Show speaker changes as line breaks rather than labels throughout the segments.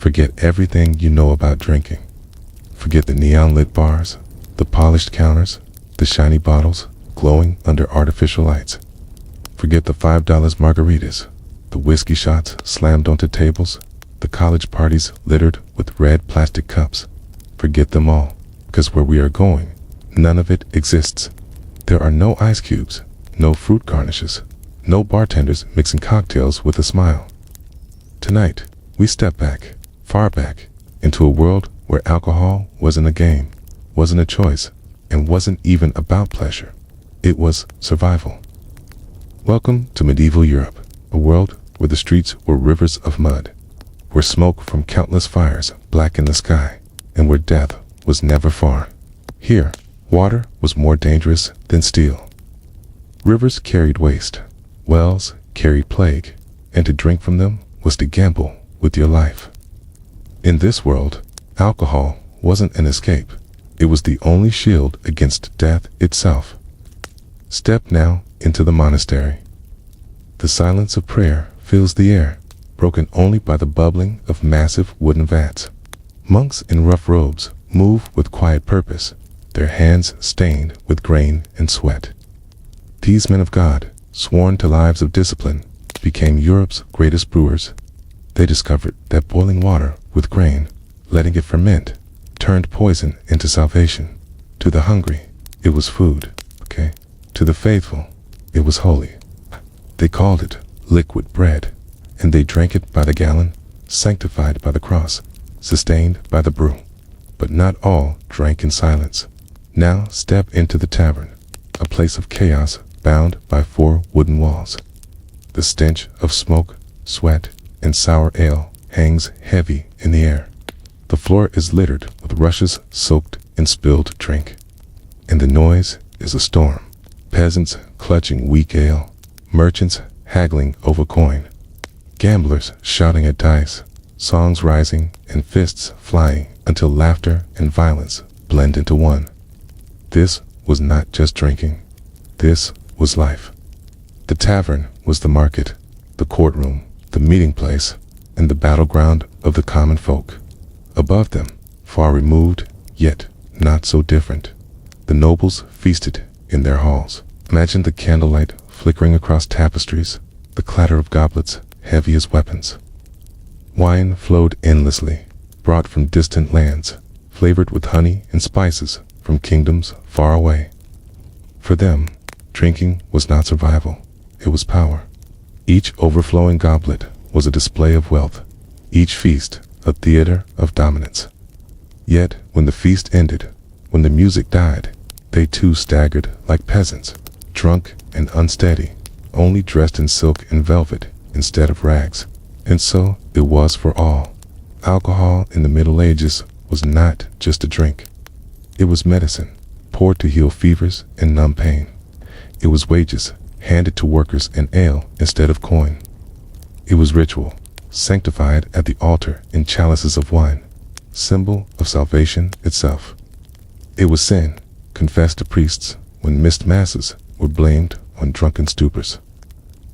Forget everything you know about drinking. Forget the neon-lit bars, the polished counters, the shiny bottles glowing under artificial lights. Forget the $5 margaritas, the whiskey shots slammed onto tables, the college parties littered with red plastic cups. Forget them all, because where we are going, none of it exists. There are no ice cubes, no fruit garnishes, no bartenders mixing cocktails with a smile. Tonight, we step back, far back, into a world where alcohol wasn't a game, wasn't a choice, and wasn't even about pleasure. It was survival. Welcome to medieval Europe, a world where the streets were rivers of mud, where smoke from countless fires blackened the sky, and where death was never far. Here, water was more dangerous than steel. Rivers carried waste, wells carried plague, and to drink from them was to gamble with your life. In this world, alcohol wasn't an escape. It was the only shield against death itself. Step now into the monastery. The silence of prayer fills the air, broken only by the bubbling of massive wooden vats. Monks in rough robes move with quiet purpose, their hands stained with grain and sweat. These men of God, sworn to lives of discipline, became Europe's greatest brewers. They discovered that boiling water with grain, letting it ferment, turned poison into salvation. To the hungry, it was food, okay? To the faithful, it was holy. They called it liquid bread, and they drank it by the gallon, sanctified by the cross, sustained by the brew. But not all drank in silence. Now step into the tavern, a place of chaos bound by 4 wooden walls. The stench of smoke, sweat, and sour ale hangs heavy in the air. The floor is littered with rushes soaked in spilled drink. And the noise is a storm. Peasants clutching weak ale, merchants haggling over coin, gamblers shouting at dice, songs rising and fists flying until laughter and violence blend into one. This was not just drinking. This was life. The tavern was the market, the courtroom, the meeting place, and the battleground of the common folk. Above them, far removed, yet not so different, the nobles feasted in their halls. Imagine the candlelight flickering across tapestries, the clatter of goblets heavy as weapons. Wine flowed endlessly, brought from distant lands, flavored with honey and spices from kingdoms far away. For them, drinking was not survival, it was power. Each overflowing goblet was a display of wealth, each feast a theater of dominance. Yet, when the feast ended, when the music died, they too staggered like peasants, drunk and unsteady, only dressed in silk and velvet instead of rags. And so it was for all. Alcohol in the Middle Ages was not just a drink. It was medicine, poured to heal fevers and numb pain. It was wages, handed to workers in ale instead of coin. It was ritual, sanctified at the altar in chalices of wine, symbol of salvation itself. It was sin, confessed to priests when missed masses were blamed on drunken stupors.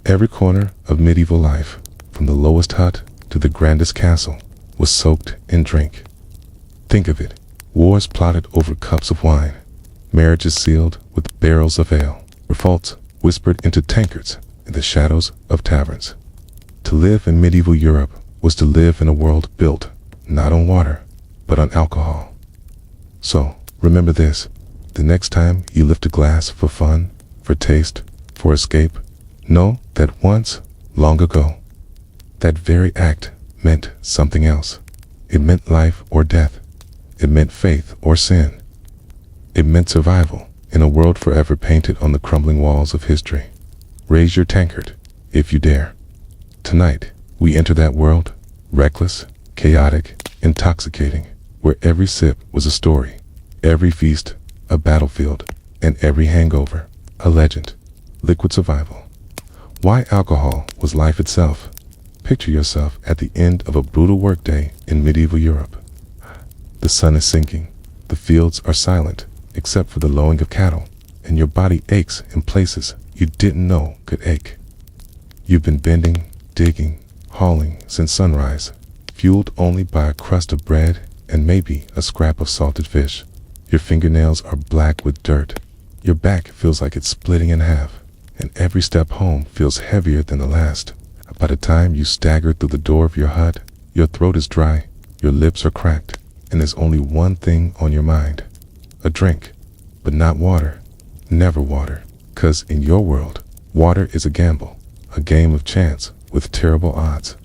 Every corner of medieval life, from the lowest hut to the grandest castle, was soaked in drink. Think of it, wars plotted over cups of wine, marriages sealed with barrels of ale, revolts whispered into tankards in the shadows of taverns. To live in medieval Europe was to live in a world built not on water, but on alcohol. So, remember this, the next time you lift a glass for fun, for taste, for escape, know that once, long ago, that very act meant something else. It meant life or death. It meant faith or sin. It meant survival in a world forever painted on the crumbling walls of history. Raise your tankard, if you dare. Tonight, we enter that world, reckless, chaotic, intoxicating, where every sip was a story, every feast a battlefield, and every hangover a legend. Liquid survival. Why alcohol was life itself. Picture yourself at the end of a brutal workday in medieval Europe. The sun is sinking, the fields are silent, except for the lowing of cattle, and your body aches in places you didn't know could ache. You've been bending, digging, hauling since sunrise, fueled only by a crust of bread and maybe a scrap of salted fish. Your fingernails are black with dirt. Your back feels like it's splitting in half, and every step home feels heavier than the last. By the time you stagger through the door of your hut, your throat is dry, your lips are cracked, and there's only one thing on your mind: a drink. But not water. Never water. 'Cause in your world, water is a gamble, a game of chance with terrible odds.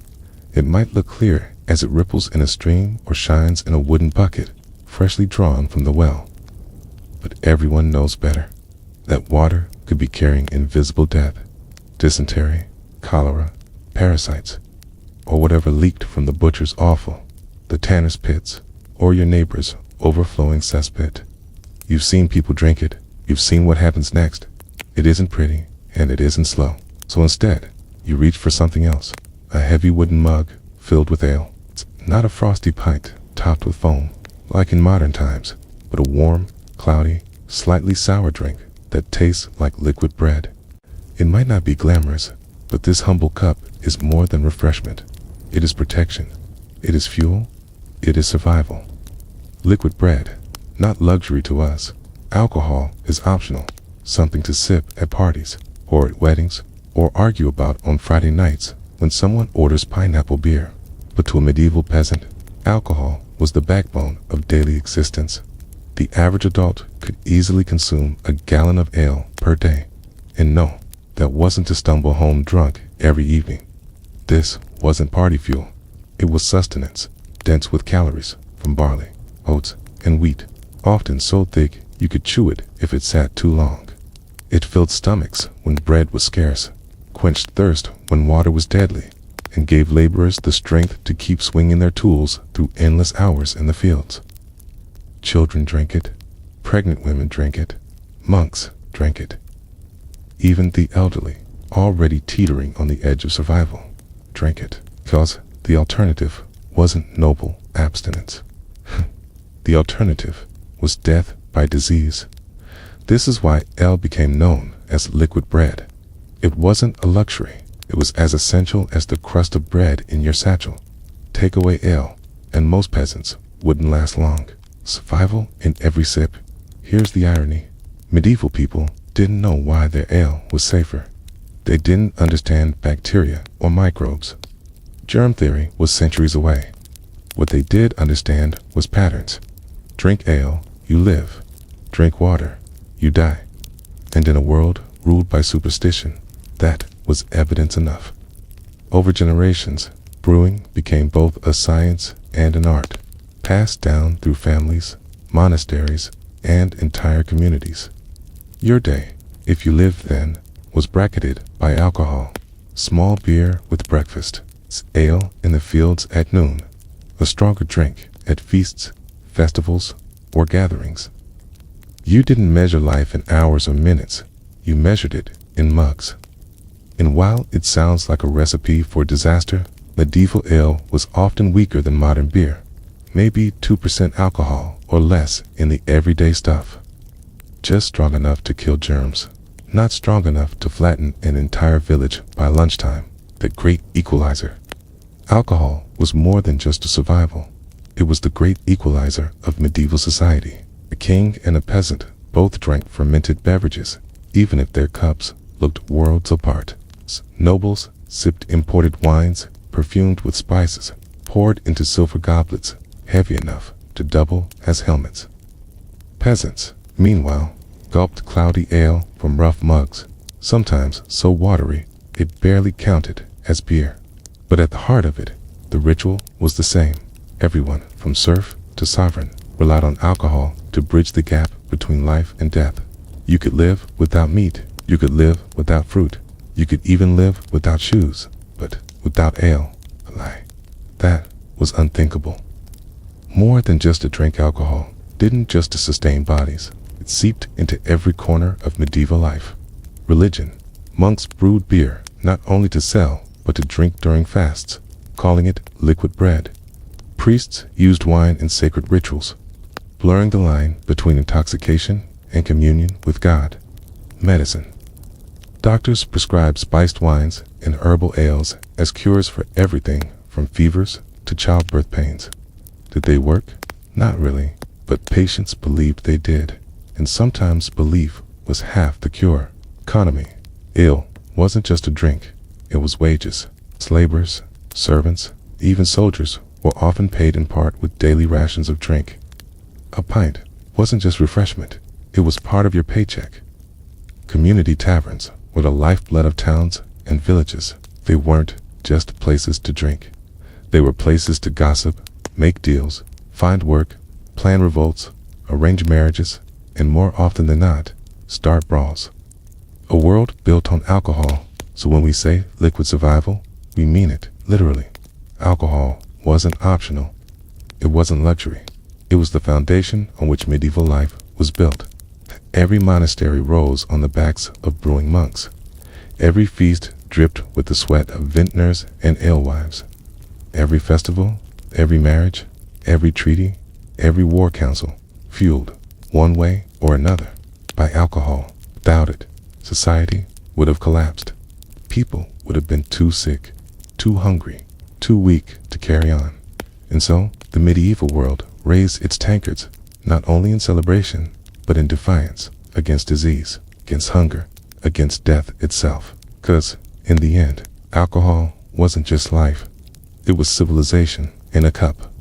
It might look clear as it ripples in a stream or shines in a wooden bucket, freshly drawn from the well. But everyone knows better. That water could be carrying invisible death, dysentery, cholera, parasites, or whatever leaked from the butcher's offal, the tanner's pits, or your neighbor's overflowing cesspit. You've seen people drink it. You've seen what happens next. It isn't pretty, and it isn't slow. So instead, you reach for something else. A heavy wooden mug filled with ale. It's not a frosty pint topped with foam, like in modern times, but a warm, cloudy, slightly sour drink that tastes like liquid bread. It might not be glamorous, but this humble cup is more than refreshment. It is protection. It is fuel. It is survival. Liquid bread, not luxury to us. Alcohol is optional, something to sip at parties, or at weddings, or argue about on Friday nights when someone orders pineapple beer. But to a medieval peasant, alcohol was the backbone of daily existence. The average adult could easily consume a gallon of ale per day. And no, that wasn't to stumble home drunk every evening. This wasn't party fuel. It was sustenance, dense with calories from barley, oats, and wheat, often so thick you could chew it if it sat too long. It filled stomachs when bread was scarce, quenched thirst when water was deadly, and gave laborers the strength to keep swinging their tools through endless hours in the fields. Children drank it, pregnant women drank it, monks drank it. Even the elderly, already teetering on the edge of survival, drank it, because the alternative wasn't noble abstinence. The alternative was death by disease. This is why ale became known as liquid bread. It wasn't a luxury. It was as essential as the crust of bread in your satchel. Take away ale, and most peasants wouldn't last long. Survival in every sip. Here's the irony. Medieval people didn't know why their ale was safer. They didn't understand bacteria or microbes. Germ theory was centuries away. What they did understand was patterns. Drink ale, you live. Drink water, you die. And in a world ruled by superstition, that was evidence enough. Over generations, brewing became both a science and an art, passed down through families, monasteries, and entire communities. Your day, if you lived then, was bracketed by alcohol. Small beer with breakfast, ale in the fields at noon, a stronger drink at feasts, festivals, or gatherings. You didn't measure life in hours or minutes, you measured it in mugs. And while it sounds like a recipe for disaster, medieval ale was often weaker than modern beer, maybe 2% alcohol or less in the everyday stuff. Just strong enough to kill germs, not strong enough to flatten an entire village by lunchtime. The great equalizer. Alcohol was more than just a survival. It was the great equalizer of medieval society. A king and a peasant both drank fermented beverages, even if their cups looked worlds apart. Nobles sipped imported wines, perfumed with spices, poured into silver goblets, heavy enough to double as helmets. Peasants, meanwhile, gulped cloudy ale from rough mugs, sometimes so watery it barely counted as beer. But at the heart of it, the ritual was the same. Everyone, from serf to sovereign, relied on alcohol to bridge the gap between life and death. You could live without meat, you could live without fruit, you could even live without shoes, but without ale, a lie. That was unthinkable. More than just to drink alcohol, didn't just to sustain bodies, it seeped into every corner of medieval life. Religion. Monks brewed beer, not only to sell, but to drink during fasts, calling it liquid bread. Priests used wine in sacred rituals, blurring the line between intoxication and communion with God. Medicine. Doctors prescribed spiced wines and herbal ales as cures for everything from fevers to childbirth pains. Did they work? Not really, but patients believed they did, and sometimes belief was half the cure. Economy. Ale wasn't just a drink, it was wages. Slavers, servants, even soldiers were often paid in part with daily rations of drink. A pint wasn't just refreshment, it was part of your paycheck. Community taverns were the lifeblood of towns and villages. They weren't just places to drink. They were places to gossip, make deals, find work, plan revolts, arrange marriages, and more often than not, start brawls. A world built on alcohol, so when we say liquid survival, we mean it literally. Alcohol wasn't optional. It wasn't luxury. It was the foundation on which medieval life was built. Every monastery rose on the backs of brewing monks. Every feast dripped with the sweat of vintners and alewives. Every festival, every marriage, every treaty, every war council, fueled, one way or another, by alcohol. Without it, society would have collapsed. People would have been too sick, too hungry, too weak to carry on. And so, the medieval world raised its tankards, not only in celebration, but in defiance, against disease, against hunger, against death itself. 'Cause, in the end, alcohol wasn't just life. It was civilization in a cup.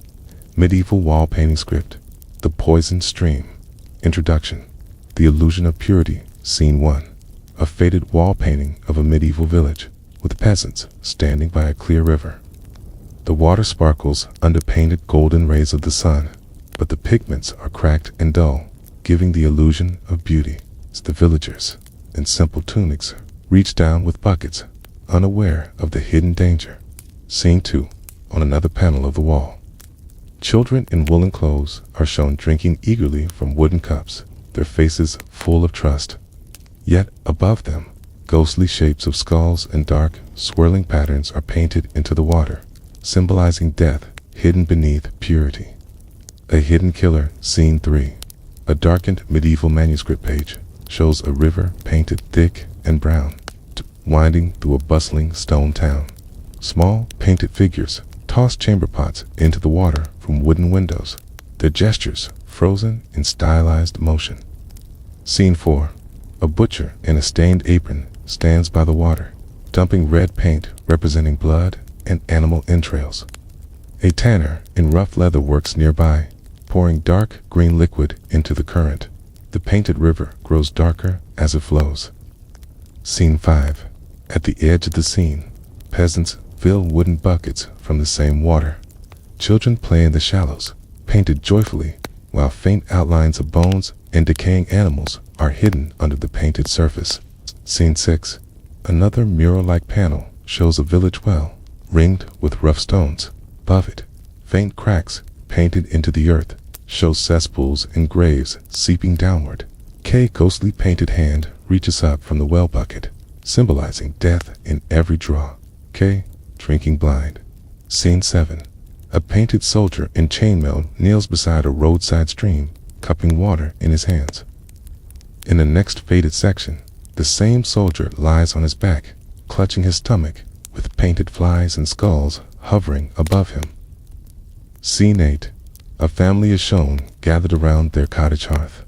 Medieval wall painting script, The Poisoned Stream. Introduction. The Illusion of Purity, Scene 1. A faded wall painting of a medieval village, with peasants standing by a clear river. The water sparkles under painted golden rays of the sun, but the pigments are cracked and dull, giving the illusion of beauty. As the villagers, in simple tunics, reach down with buckets, unaware of the hidden danger. Scene 2. On another panel of the wall. Children in woolen clothes are shown drinking eagerly from wooden cups, their faces full of trust. Yet above them, ghostly shapes of skulls and dark, swirling patterns are painted into the water, symbolizing death hidden beneath purity. A hidden killer. Scene 3. A darkened medieval manuscript page shows a river painted thick and brown, winding through a bustling stone town. Small, painted figures toss chamber pots into the water from wooden windows, their gestures frozen in stylized motion. Scene 4. A butcher in a stained apron stands by the water, dumping red paint representing blood and animal entrails. A tanner in rough leather works nearby, pouring dark green liquid into the current. The painted river grows darker as it flows. Scene 5. At the edge of the scene, peasants fill wooden buckets from the same water. Children play in the shallows, painted joyfully, while faint outlines of bones and decaying animals are hidden under the painted surface. Scene 6. Another mural-like panel shows a village well, ringed with rough stones. Above it, faint cracks painted into the earth show cesspools and graves seeping downward. A ghostly painted hand reaches up from the well bucket, symbolizing death in every draw. Drinking blind. Scene 7. A painted soldier in chainmail kneels beside a roadside stream, cupping water in his hands. In the next faded section, the same soldier lies on his back, clutching his stomach, with painted flies and skulls hovering above him. Scene 8. A family is shown gathered around their cottage hearth.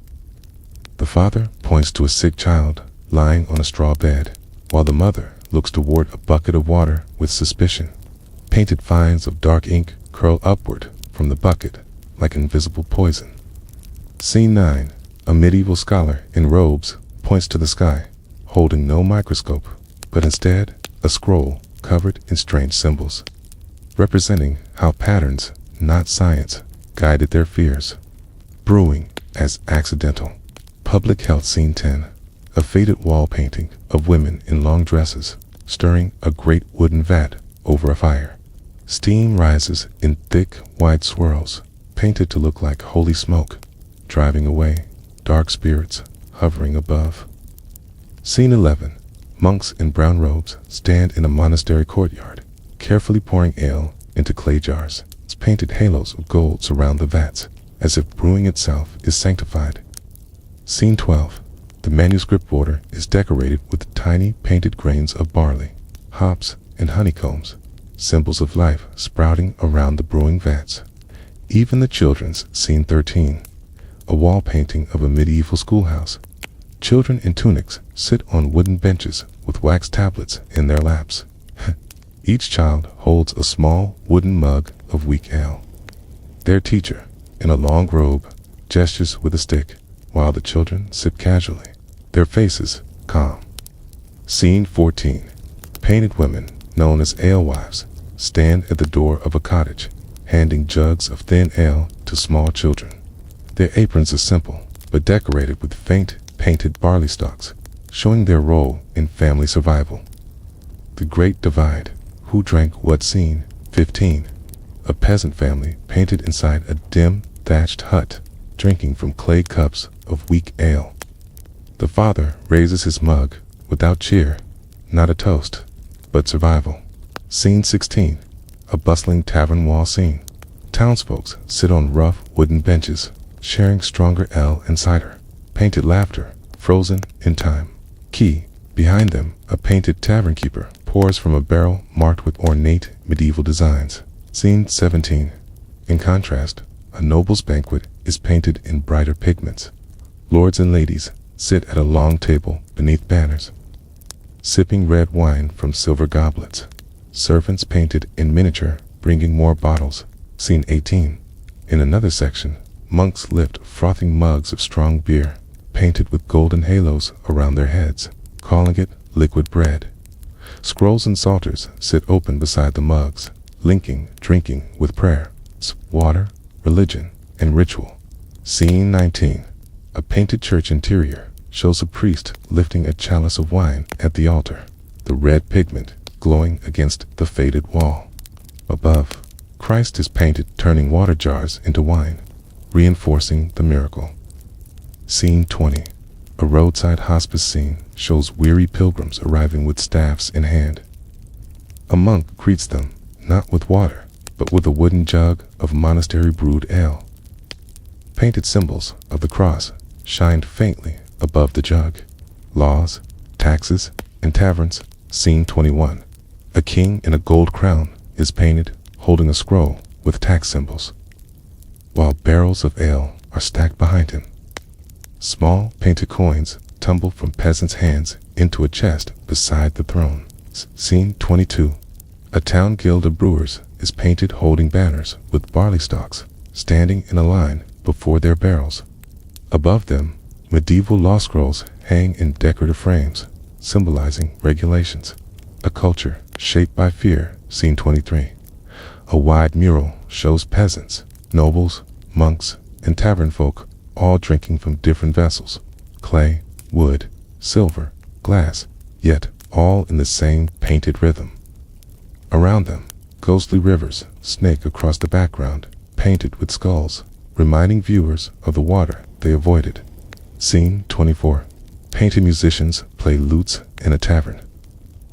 The father points to a sick child lying on a straw bed, while the mother looks toward a bucket of water with suspicion. Painted fines of dark ink curl upward from the bucket like invisible poison. Scene 9. A medieval scholar in robes points to the sky, holding no microscope, but instead a scroll covered in strange symbols, representing how patterns, not science, guided their fears. Brewing as accidental. Public health. Scene 10. A faded wall painting of women in long dresses, stirring a great wooden vat over a fire. Steam rises in thick, white swirls, painted to look like holy smoke, driving away dark spirits hovering above. Scene 11. Monks in brown robes stand in a monastery courtyard, carefully pouring ale into clay jars. Painted halos of gold surround the vats, as if brewing itself is sanctified. Scene 12. The manuscript border is decorated with tiny painted grains of barley, hops, and honeycombs, symbols of life sprouting around the brewing vats. Even the children's scene 13, a wall painting of a medieval schoolhouse. Children in tunics sit on wooden benches with wax tablets in their laps. Each child holds a small wooden mug of weak ale. Their teacher, in a long robe, gestures with a stick, while the children sip casually, their faces calm. Scene 14. Painted women, known as alewives, stand at the door of a cottage, handing jugs of thin ale to small children. Their aprons are simple, but decorated with faint, painted barley stalks, showing their role in family survival. The Great Divide. Who drank what? Scene 15. A peasant family painted inside a dim, thatched hut, drinking from clay cups of weak ale. The father raises his mug, without cheer, not a toast, but survival. Scene 16. A bustling tavern wall scene. Townsfolk sit on rough wooden benches, sharing stronger ale and cider. Painted laughter, frozen in time. Key. Behind them, a painted tavern keeper pours from a barrel marked with ornate medieval designs. Scene 17. In contrast, a noble's banquet is painted in brighter pigments. Lords and ladies sit at a long table beneath banners, sipping red wine from silver goblets. Servants painted in miniature, bringing more bottles. Scene 18. In another section, monks lift frothing mugs of strong beer, painted with golden halos around their heads, calling it liquid bread. Scrolls and psalters sit open beside the mugs, linking drinking with prayer, water, religion, and ritual. Scene 19. A painted church interior shows a priest lifting a chalice of wine at the altar, the red pigment glowing against the faded wall. Above, Christ is painted turning water jars into wine, reinforcing the miracle. Scene 20. A roadside hospice scene shows weary pilgrims arriving with staffs in hand. A monk greets them, not with water, but with a wooden jug of monastery brewed ale. Painted symbols of the cross shined faintly above the jug. Laws, taxes, and taverns. Scene 21. A king in a gold crown is painted, holding a scroll with tax symbols, while barrels of ale are stacked behind him. Small painted coins tumble from peasants' hands into a chest beside the throne. Scene 22. A town guild of brewers is painted holding banners with barley stalks, standing in a line before their barrels. Above them, medieval law scrolls hang in decorative frames, symbolizing regulations. A culture shaped by fear. Scene 23. A wide mural shows peasants, nobles, monks, and tavern folk all drinking from different vessels, clay, wood, silver, glass, yet all in the same painted rhythm. Around them, ghostly rivers snake across the background, painted with skulls, reminding viewers of the water they avoided. Scene 24. Painted musicians play lutes in a tavern,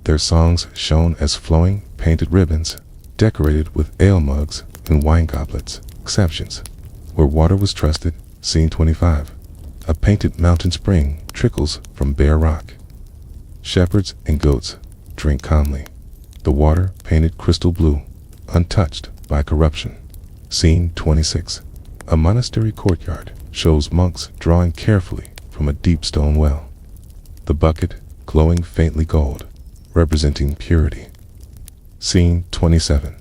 their songs shown as flowing painted ribbons, decorated with ale mugs and wine goblets. Exceptions. Where water was trusted. Scene 25. A painted mountain spring trickles from bare rock. Shepherds and goats drink calmly, the water painted crystal blue, untouched by corruption. Scene 26. A monastery courtyard shows monks drawing carefully from a deep stone well, the bucket glowing faintly gold, representing purity. Scene 27.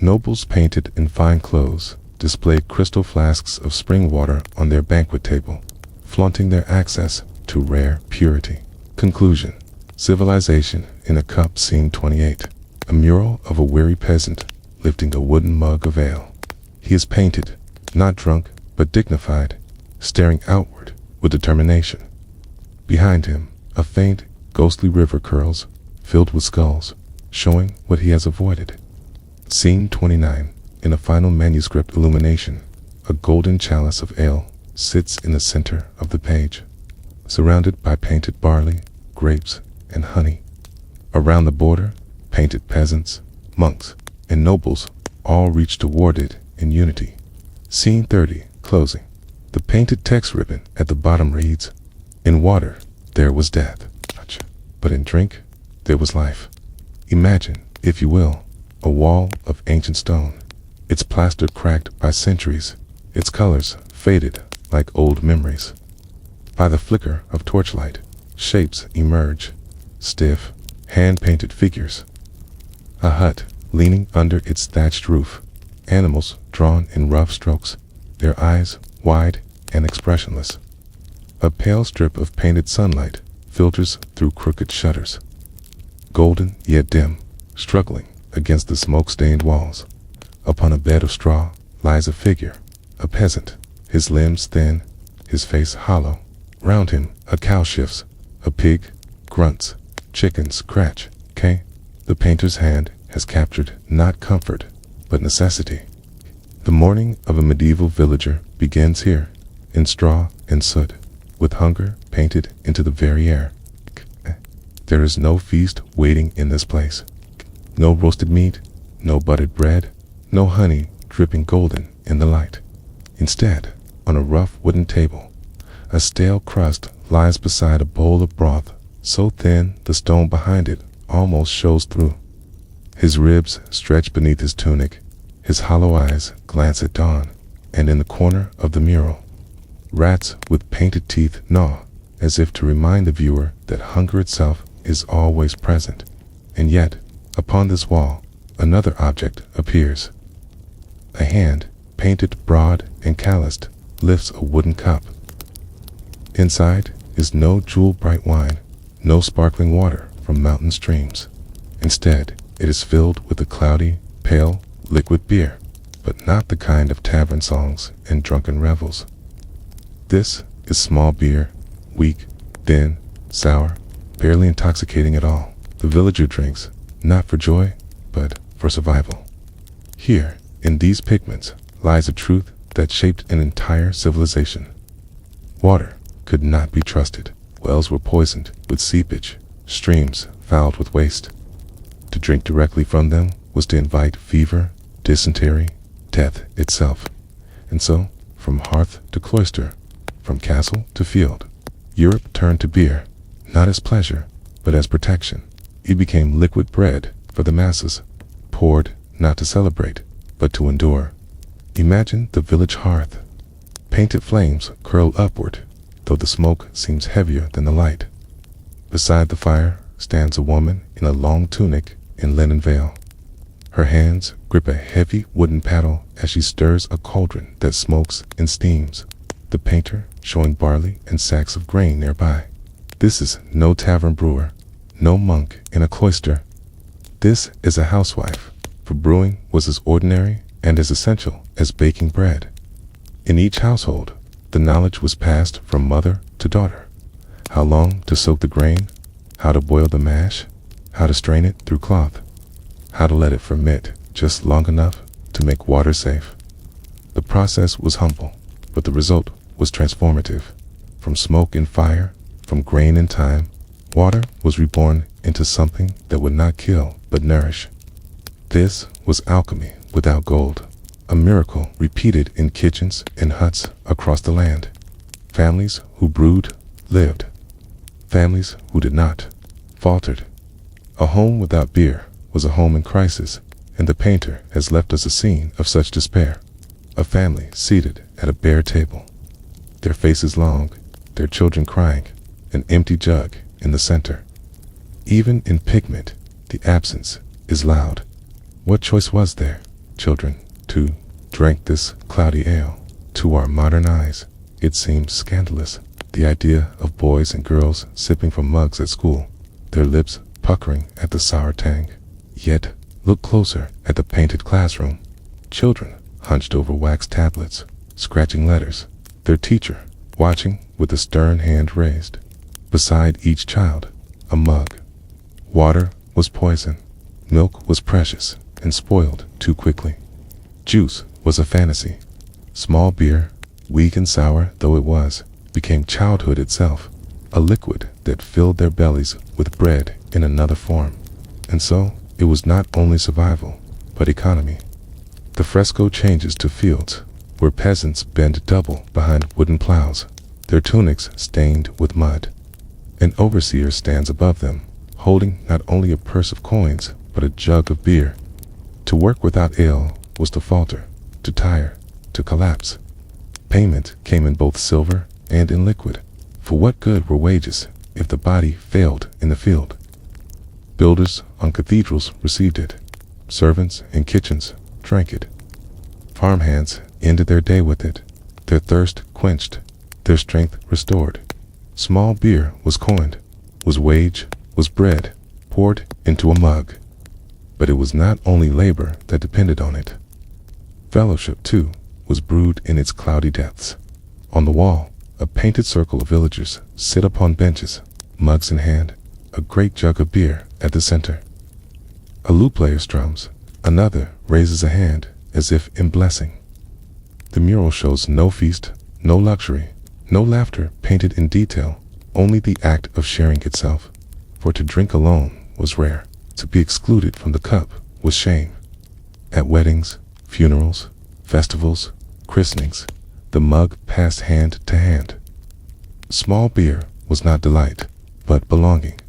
Nobles painted in fine clothes display crystal flasks of spring water on their banquet table, flaunting their access to rare purity. Conclusion. Civilization in a cup. Scene 28. A mural of a weary peasant lifting a wooden mug of ale. He is painted, not drunk, but dignified, staring outward with determination. Behind him, a faint, ghostly river curls, filled with skulls, showing what he has avoided. Scene 29. In a final manuscript illumination, a golden chalice of ale sits in the center of the page, surrounded by painted barley, grapes, and honey. Around the border, painted peasants, monks, and nobles all reach toward it in unity. Scene 30. Closing. The painted text ribbon at the bottom reads, "In water there was death, but in drink there was life." Imagine, if you will, a wall of ancient stone, its plaster cracked by centuries, its colors faded like old memories. By the flicker of torchlight, shapes emerge, stiff, hand-painted figures. A hut leaning under its thatched roof, animals drawn in rough strokes, their eyes wide and expressionless. A pale strip of painted sunlight filters through crooked shutters. Golden yet dim, struggling against the smoke-stained walls. Upon a bed of straw lies a figure, a peasant, his limbs thin, his face hollow. Round him a cow shifts, a pig grunts, chickens scratch. The painter's hand has captured not comfort, but necessity. The morning of a medieval villager begins here, in straw and soot, with hunger painted into the very air. There is no feast waiting in this place. No roasted meat, no buttered bread, no honey dripping golden in the light. Instead, on a rough wooden table, a stale crust lies beside a bowl of broth, so thin the stone behind it almost shows through. His ribs stretch beneath his tunic, his hollow eyes glance at dawn, and in the corner of the mural, rats with painted teeth gnaw, as if to remind the viewer that hunger itself is always present. And yet, upon this wall, another object appears. A hand, painted broad and calloused, lifts a wooden cup. Inside is no jewel-bright wine, no sparkling water from mountain streams. Instead, it is filled with a cloudy, pale, liquid beer, but not the kind of tavern songs and drunken revels. This is small beer, weak, thin, sour, barely intoxicating at all. The villager drinks, not for joy, but for survival. Here, in these pigments, lies a truth that shaped an entire civilization. Water could not be trusted. Wells were poisoned with seepage, streams fouled with waste. To drink directly from them was to invite fever, dysentery, death itself. And so, from hearth to cloister, from castle to field, Europe turned to beer, not as pleasure, but as protection. It became liquid bread for the masses, poured not to celebrate, but to endure. Imagine the village hearth. Painted flames curl upward, though the smoke seems heavier than the light. Beside the fire stands a woman in a long tunic and linen veil. Her hands grip a heavy wooden paddle as she stirs a cauldron that smokes and steams, the painter showing barley and sacks of grain nearby. This is no tavern brewer, no monk in a cloister. This is a housewife, for brewing was as ordinary and as essential as baking bread. In each household, the knowledge was passed from mother to daughter. How long to soak the grain, how to boil the mash, how to strain it through cloth, how to let it ferment just long enough to make water safe. The process was humble, but the result was transformative. From smoke and fire, from grain and time, water was reborn into something that would not kill but nourish. This was alchemy without gold, a miracle repeated in kitchens and huts across the land. Families who brewed lived. Families who did not faltered. A home without beer was a home in crisis, and the painter has left us a scene of such despair. A family seated at a bare table, their faces long, their children crying, an empty jug in the center. Even in pigment, the absence is loud. What choice was there, children, to drink this cloudy ale? To our modern eyes, it seems scandalous. The idea of boys and girls sipping from mugs at school, their lips puckering at the sour tang. Yet, look closer at the painted classroom. Children hunched over wax tablets, scratching letters, their teacher watching with a stern hand raised. Beside each child, a mug. Water was poison. Milk was precious and spoiled too quickly. Juice was a fantasy. Small beer, weak and sour though it was, became childhood itself, a liquid that filled their bellies with bread in another form. And so, it was not only survival, but economy. The fresco changes to fields, where peasants bend double behind wooden plows, their tunics stained with mud. An overseer stands above them, holding not only a purse of coins, but a jug of beer. To work without ale was to falter, to tire, to collapse. Payment came in both silver and in liquid. For what good were wages if the body failed in the field? Builders on cathedrals received it. Servants in kitchens drank it. Farmhands ended their day with it, their thirst quenched, their strength restored. Small beer was coined, was wage, was bread, poured into a mug. But it was not only labor that depended on it. Fellowship, too, was brewed in its cloudy depths. On the wall, a painted circle of villagers sit upon benches, mugs in hand, a great jug of beer at the center. A lute player strums, another raises a hand as if in blessing. The mural shows no feast, no luxury, no laughter painted in detail, only the act of sharing itself. For to drink alone was rare. To be excluded from the cup was shame. At weddings, funerals, festivals, christenings, the mug passed hand to hand. Small beer was not delight, but belonging.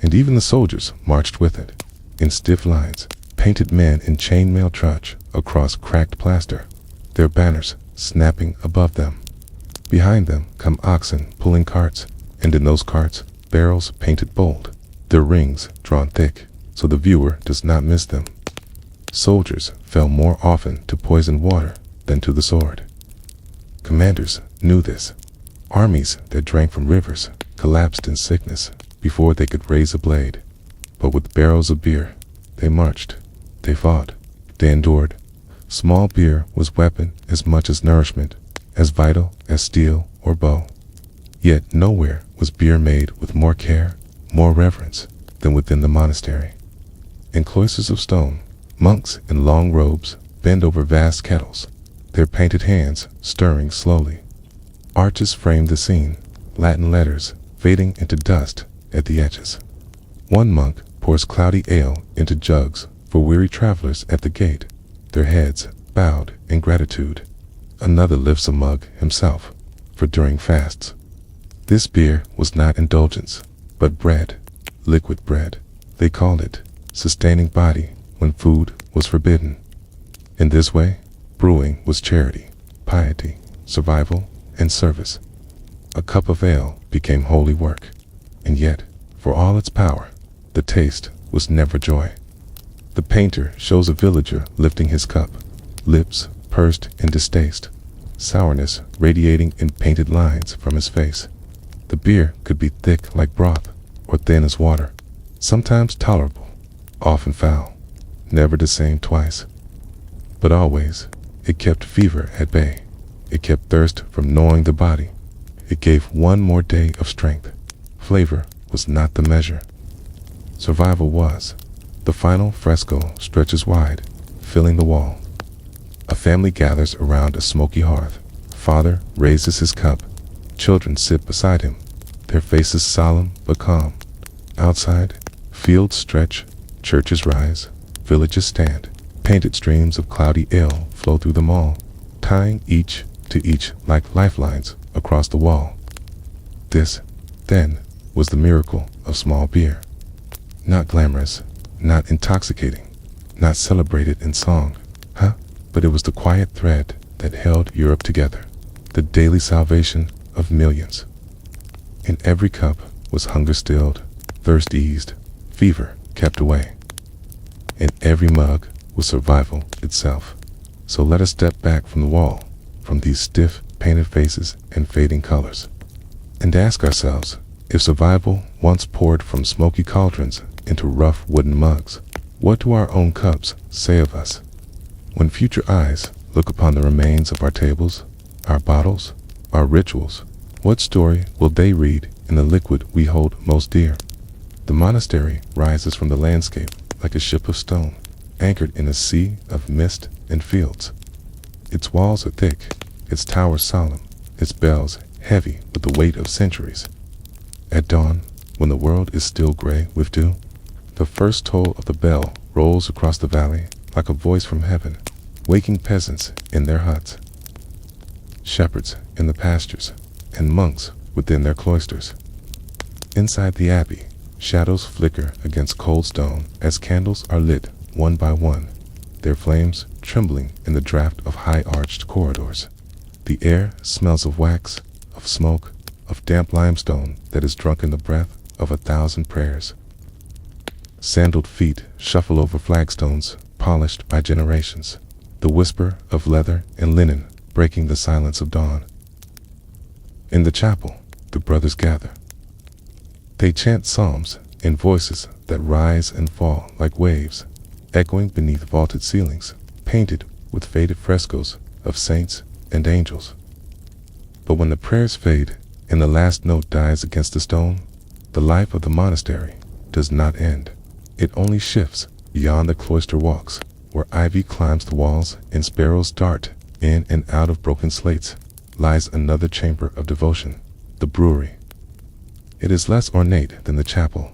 And even the soldiers marched with it, in stiff lines, painted men in chainmail trudge across cracked plaster, their banners snapping above them. Behind them come oxen pulling carts, and in those carts, barrels painted bold, their rings drawn thick, so the viewer does not miss them. Soldiers fell more often to poisoned water than to the sword. Commanders knew this. Armies that drank from rivers collapsed in sickness before they could raise a blade. But with barrels of beer, they marched, they fought, they endured. Small beer was weapon as much as nourishment, as vital as steel or bow. Yet nowhere was beer made with more care, more reverence than within the monastery. In cloisters of stone, monks in long robes bend over vast kettles, their painted hands stirring slowly. Arches frame the scene, Latin letters fading into dust at the edges. One monk pours cloudy ale into jugs for weary travelers at the gate, their heads bowed in gratitude. Another lifts a mug himself, for during fasts. This beer was not indulgence, but bread, liquid bread. They called it, sustaining body when food was forbidden. In this way, brewing was charity, piety, survival, and service. A cup of ale became holy work, and yet, for all its power, the taste was never joy. The painter shows a villager lifting his cup, lips pursed in distaste, sourness radiating in painted lines from his face. The beer could be thick like broth, or thin as water, sometimes tolerable, often foul, never the same twice. But always, it kept fever at bay. It kept thirst from gnawing the body. It gave one more day of strength. Flavor was not the measure. Survival was. The final fresco stretches wide, filling the wall. A family gathers around a smoky hearth. Father raises his cup. Children sit beside him, their faces solemn but calm. Outside, fields stretch, churches rise, villages stand. Painted streams of cloudy ale flow through them all, tying each to each like lifelines across the wall. This, then, was the miracle of small beer. Not glamorous, not intoxicating, not celebrated in song, but it was the quiet thread that held Europe together, the daily salvation of millions. In every cup was hunger stilled, thirst eased, fever kept away. In every mug was survival itself. So let us step back from the wall, from these stiff, painted faces and fading colors, and ask ourselves if survival once poured from smoky cauldrons into rough wooden mugs, what do our own cups say of us? When future eyes look upon the remains of our tables, our bottles, our rituals, what story will they read in the liquid we hold most dear? The monastery rises from the landscape like a ship of stone, anchored in a sea of mist and fields. Its walls are thick, its towers solemn, its bells heavy with the weight of centuries. At dawn, when the world is still gray with dew, the first toll of the bell rolls across the valley like a voice from heaven, waking peasants in their huts, shepherds in the pastures, and monks within their cloisters. Inside the abbey, shadows flicker against cold stone as candles are lit one by one, their flames trembling in the draft of high-arched corridors. The air smells of wax, of smoke, of damp limestone that is drunk in the breath of 1,000 prayers. Sandaled feet shuffle over flagstones polished by generations, the whisper of leather and linen breaking the silence of dawn. In the chapel, the brothers gather. They chant psalms in voices that rise and fall like waves, echoing beneath vaulted ceilings, painted with faded frescoes of saints and angels. But when the prayers fade and the last note dies against the stone, the life of the monastery does not end. It only shifts beyond the cloister walks, where ivy climbs the walls and sparrows dart in and out of broken slates, lies another chamber of devotion, the brewery. It is less ornate than the chapel,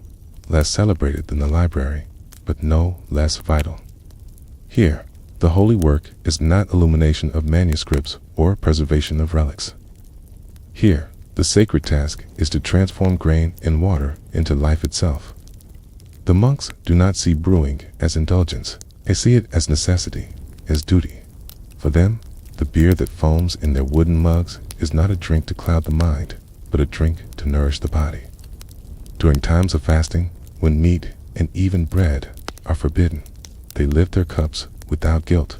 less celebrated than the library, but no less vital. Here, the holy work is not illumination of manuscripts or preservation of relics. Here, the sacred task is to transform grain and water into life itself. The monks do not see brewing as indulgence. They see it as necessity, as duty. For them, the beer that foams in their wooden mugs is not a drink to cloud the mind, but a drink to nourish the body. During times of fasting, when meat and even bread are forbidden, they lift their cups without guilt.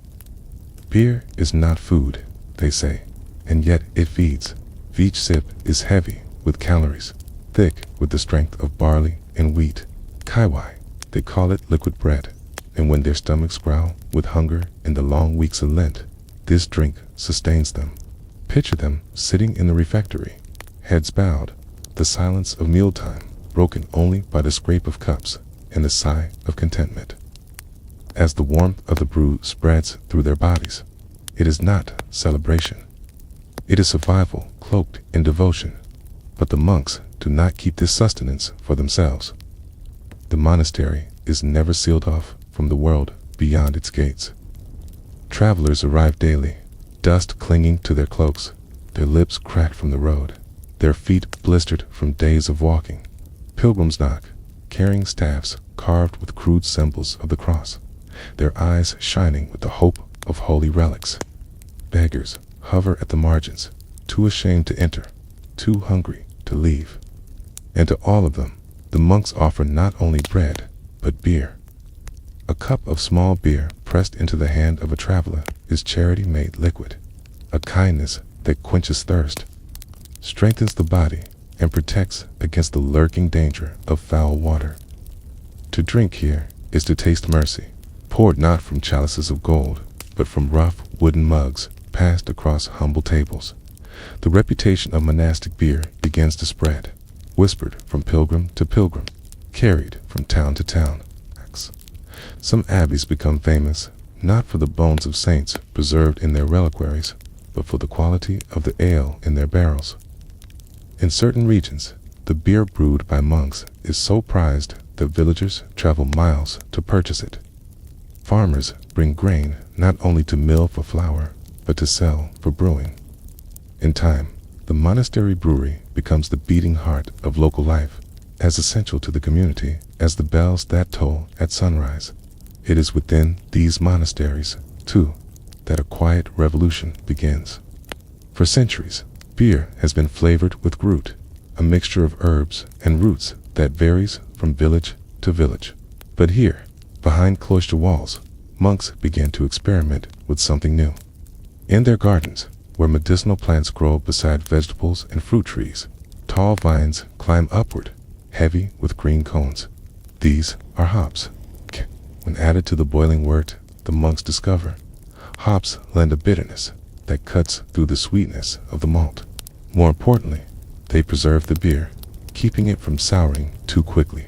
Beer is not food, they say, and yet it feeds. Each sip is heavy with calories, thick with the strength of barley and wheat. Kaiwai, they call it liquid bread, and when their stomachs growl with hunger in the long weeks of Lent, this drink sustains them. Picture them sitting in the refectory, heads bowed, the silence of mealtime broken only by the scrape of cups and the sigh of contentment. As the warmth of the brew spreads through their bodies, it is not celebration. It is survival cloaked in devotion, but the monks do not keep this sustenance for themselves. The monastery is never sealed off from the world beyond its gates. Travelers arrive daily, dust clinging to their cloaks, their lips cracked from the road, their feet blistered from days of walking. Pilgrims knock, carrying staffs carved with crude symbols of the cross, their eyes shining with the hope of holy relics. Beggars hover at the margins, too ashamed to enter, too hungry to leave. And to all of them, the monks offer not only bread, but beer. A cup of small beer pressed into the hand of a traveler is charity made liquid, a kindness that quenches thirst, strengthens the body, and protects against the lurking danger of foul water. To drink here is to taste mercy, poured not from chalices of gold, but from rough wooden mugs passed across humble tables. The reputation of monastic beer begins to spread, whispered from pilgrim to pilgrim, carried from town to town. Some abbeys become famous, not for the bones of saints preserved in their reliquaries, but for the quality of the ale in their barrels. In certain regions, the beer brewed by monks is so prized that villagers travel miles to purchase it. Farmers bring grain not only to mill for flour, but to sell for brewing. In time, the monastery brewery becomes the beating heart of local life, as essential to the community as the bells that toll at sunrise. It is within these monasteries, too, that a quiet revolution begins. For centuries, beer has been flavored with root, a mixture of herbs and roots that varies from village to village. But here, behind cloister walls, monks began to experiment with something new. In their gardens, where medicinal plants grow beside vegetables and fruit trees, tall vines climb upward, heavy with green cones. These are hops. When added to the boiling wort, the monks discover hops lend a bitterness that cuts through the sweetness of the malt. More importantly, they preserve the beer, keeping it from souring too quickly.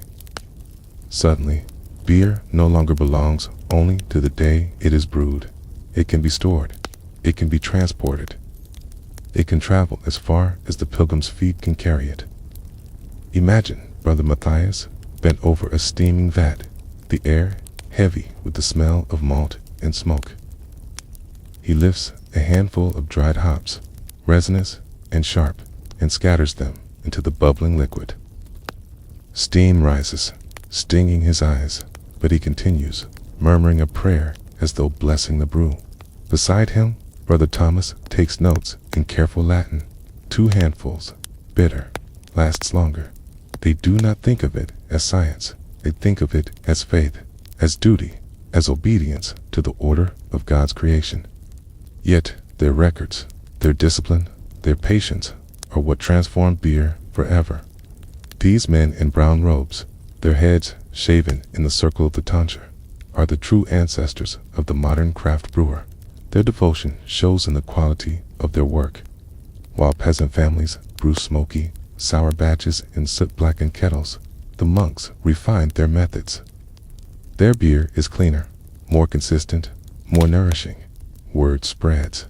Suddenly, beer no longer belongs only to the day it is brewed. It can be stored. It can be transported. It can travel as far as the pilgrim's feet can carry it. Imagine Brother Matthias bent over a steaming vat, the air heavy with the smell of malt and smoke. He lifts a handful of dried hops, resinous and sharp, and scatters them into the bubbling liquid. Steam rises, stinging his eyes, but he continues, murmuring a prayer as though blessing the brew. Beside him, Brother Thomas takes notes in careful Latin. 2 handfuls, bitter, lasts longer. They do not think of it as science. They think of it as faith, as duty, as obedience to the order of God's creation. Yet their records, their discipline, their patience are what transform beer forever. These men in brown robes, their heads shaven in the circle of the tonsure, are the true ancestors of the modern craft brewer. Their devotion shows in the quality of their work. While peasant families brew smoky, sour batches in soot-blackened kettles, the monks refined their methods. Their beer is cleaner, more consistent, more nourishing. Word spreads.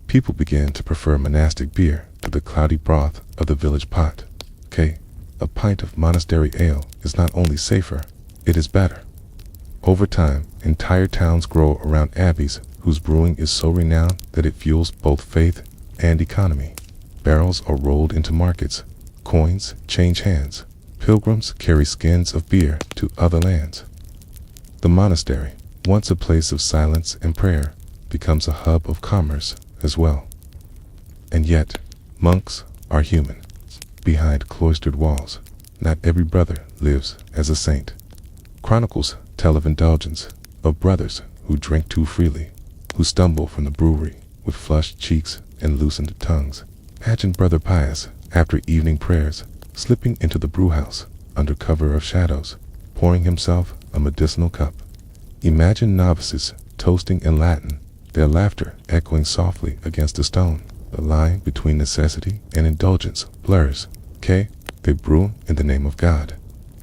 People begin to prefer monastic beer to the cloudy broth of the village pot. A pint of monastery ale is not only safer, it is better. Over time, entire towns grow around abbeys whose brewing is so renowned that it fuels both faith and economy. Barrels are rolled into markets, coins change hands, pilgrims carry skins of beer to other lands. The monastery, once a place of silence and prayer, becomes a hub of commerce as well. And yet, monks are human. Behind cloistered walls, not every brother lives as a saint. Chronicles tell of indulgence, of brothers who drink too freely, who stumble from the brewery with flushed cheeks and loosened tongues. Imagine Brother Pius, after evening prayers, slipping into the brewhouse under cover of shadows, pouring himself a medicinal cup. Imagine novices toasting in Latin, their laughter echoing softly against a stone. The line between necessity and indulgence blurs. They brew in the name of God,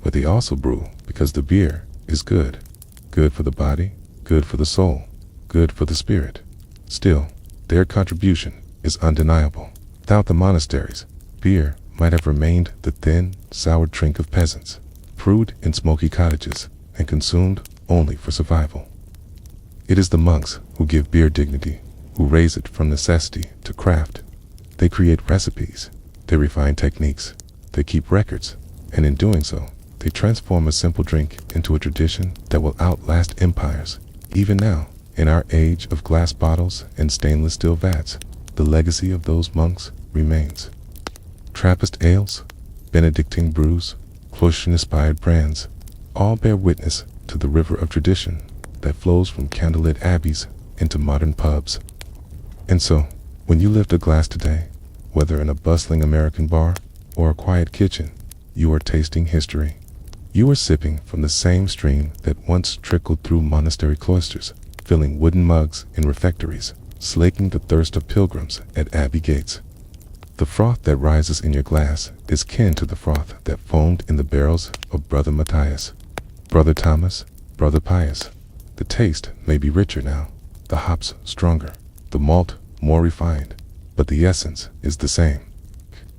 but they also brew because the beer is good. Good for the body, good for the soul, good for the spirit. Still, their contribution is undeniable. Without the monasteries, beer might have remained the thin, sour drink of peasants, brewed in smoky cottages and consumed only for survival. It is the monks who give beer dignity, who raise it from necessity to craft. They create recipes, they refine techniques, they keep records, and in doing so, they transform a simple drink into a tradition that will outlast empires. Even now, in our age of glass bottles and stainless steel vats, the legacy of those monks remains. Trappist ales, Benedictine brews, cloister-inspired brands, all bear witness to the river of tradition that flows from candlelit abbeys into modern pubs. And so, when you lift a glass today, whether in a bustling American bar or a quiet kitchen, you are tasting history. You are sipping from the same stream that once trickled through monastery cloisters, filling wooden mugs in refectories, slaking the thirst of pilgrims at abbey gates. The froth that rises in your glass is kin to the froth that foamed in the barrels of Brother Matthias, Brother Thomas, Brother Pius. The taste may be richer now, the hops stronger, the malt more refined, but the essence is the same.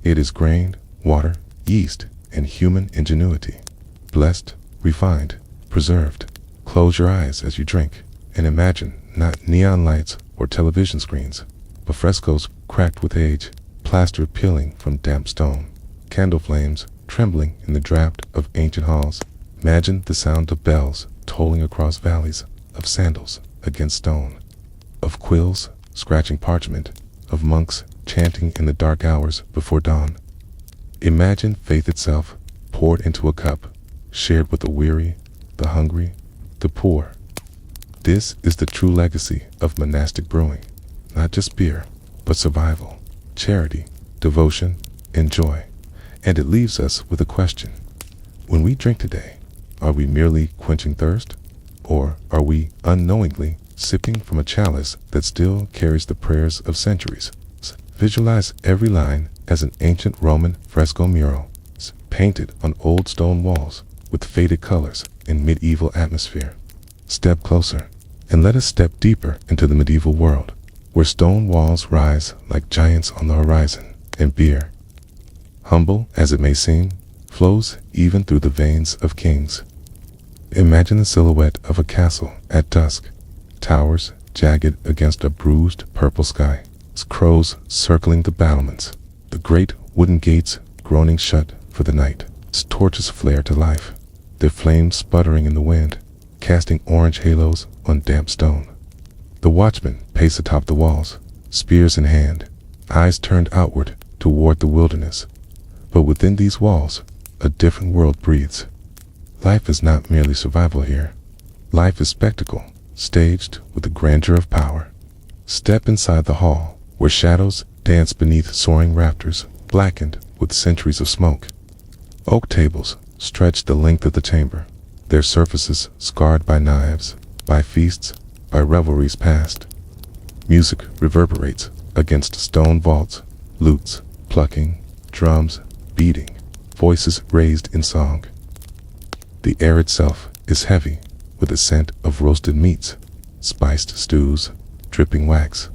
It is grain, water, yeast, and human ingenuity. Blessed, refined, preserved. Close your eyes as you drink, and imagine not neon lights or television screens, but frescoes cracked with age, plaster peeling from damp stone, candle flames trembling in the draught of ancient halls. Imagine the sound of bells tolling across valleys, of sandals against stone, of quills scratching parchment, of monks chanting in the dark hours before dawn. Imagine faith itself poured into a cup, shared with the weary, the hungry, the poor. This is the true legacy of monastic brewing, not just beer, but survival, charity, devotion, and joy. And it leaves us with a question. When we drink today, are we merely quenching thirst? Or are we unknowingly sipping from a chalice that still carries the prayers of centuries? Visualize every line as an ancient Roman fresco mural, painted on old stone walls with faded colors in medieval atmosphere. Step closer, and let us step deeper into the medieval world, where stone walls rise like giants on the horizon, and beer, humble as it may seem, flows even through the veins of kings. Imagine the silhouette of a castle at dusk, towers jagged against a bruised purple sky, crows circling the battlements, the great wooden gates groaning shut for the night. Torches flare to life, their flames sputtering in the wind, casting orange halos on damp stone. The watchmen pace atop the walls, spears in hand, eyes turned outward toward the wilderness. But within these walls, a different world breathes. Life is not merely survival here. Life is spectacle, staged with the grandeur of power. Step inside the hall, where shadows dance beneath soaring rafters, blackened with centuries of smoke. Oak tables stretch the length of the chamber, their surfaces scarred by knives, by feasts, by revelries past. Music reverberates against stone vaults, lutes plucking, drums beating, voices raised in song. The air itself is heavy with the scent of roasted meats, spiced stews, dripping wax,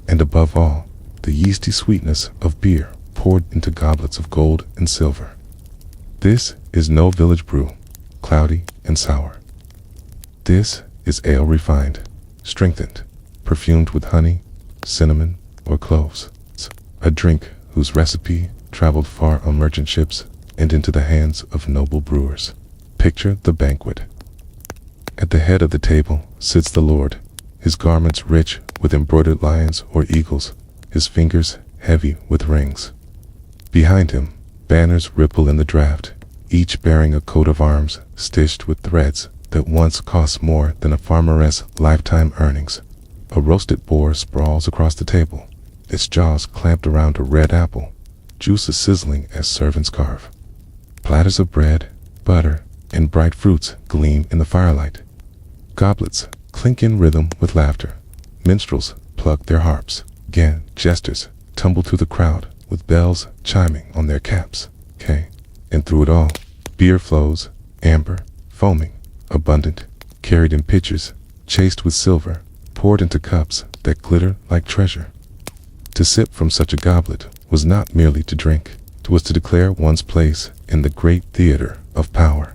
and above all, the yeasty sweetness of beer poured into goblets of gold and silver. This is no village brew, cloudy and sour. This is ale refined, strengthened, perfumed with honey, cinnamon, or cloves. A drink whose recipe traveled far on merchant ships and into the hands of noble brewers. Picture the banquet. At the head of the table sits the Lord, his garments rich with embroidered lions or eagles, his fingers heavy with rings. Behind him, banners ripple in the draught, each bearing a coat of arms stitched with threads that once cost more than a farmeress' lifetime earnings. A roasted boar sprawls across the table, its jaws clamped around a red apple, juice as sizzling as servants carve. Platters of bread, butter, and bright fruits gleam in the firelight. Goblets clink in rhythm with laughter. Minstrels pluck their harps. Again, jesters tumble through the crowd with bells chiming on their caps. And through it all, beer flows, amber, foaming, abundant, carried in pitchers, chased with silver, poured into cups that glitter like treasure. To sip from such a goblet was not merely to drink, it was to declare one's place in the great theater of power.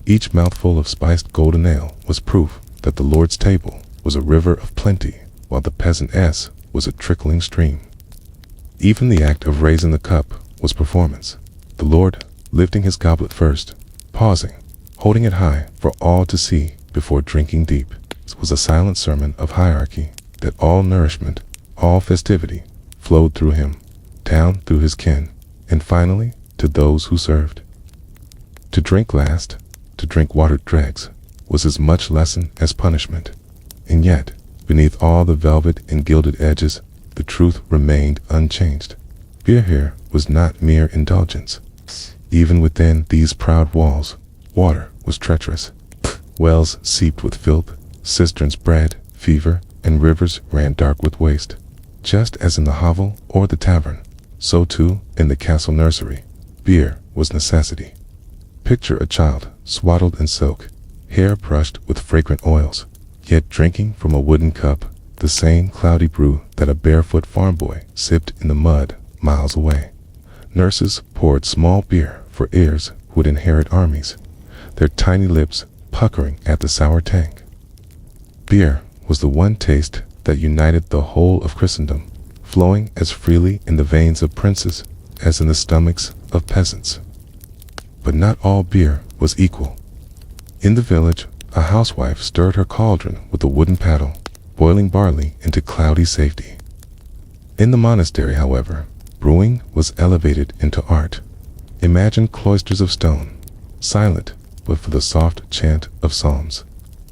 Each mouthful of spiced golden ale was proof that the Lord's table was a river of plenty, while the peasant's was a trickling stream. Even the act of raising the cup was performance. The Lord lifting his goblet first, pausing, holding it high for all to see before drinking deep. This was a silent sermon of hierarchy, that all nourishment, all festivity, flowed through him, down through his kin, and finally to those who served. To drink last, to drink watered dregs, was as much lesson as punishment. And yet, beneath all the velvet and gilded edges, the truth remained unchanged. Beer here was not mere indulgence. Even within these proud walls, water was treacherous. Wells seeped with filth, cisterns bred fever, and rivers ran dark with waste. Just as in the hovel or the tavern, so too in the castle nursery, beer was necessity. Picture a child swaddled in silk, hair brushed with fragrant oils, yet drinking from a wooden cup the same cloudy brew that a barefoot farm boy sipped in the mud miles away. Nurses poured small beer for heirs who would inherit armies, their tiny lips puckering at the sour tang. Beer was the one taste that united the whole of Christendom, flowing as freely in the veins of princes as in the stomachs of peasants. But not all beer was equal. In the village, a housewife stirred her cauldron with a wooden paddle, boiling barley into cloudy safety. In the monastery, however, brewing was elevated into art. Imagine cloisters of stone, silent but for the soft chant of psalms.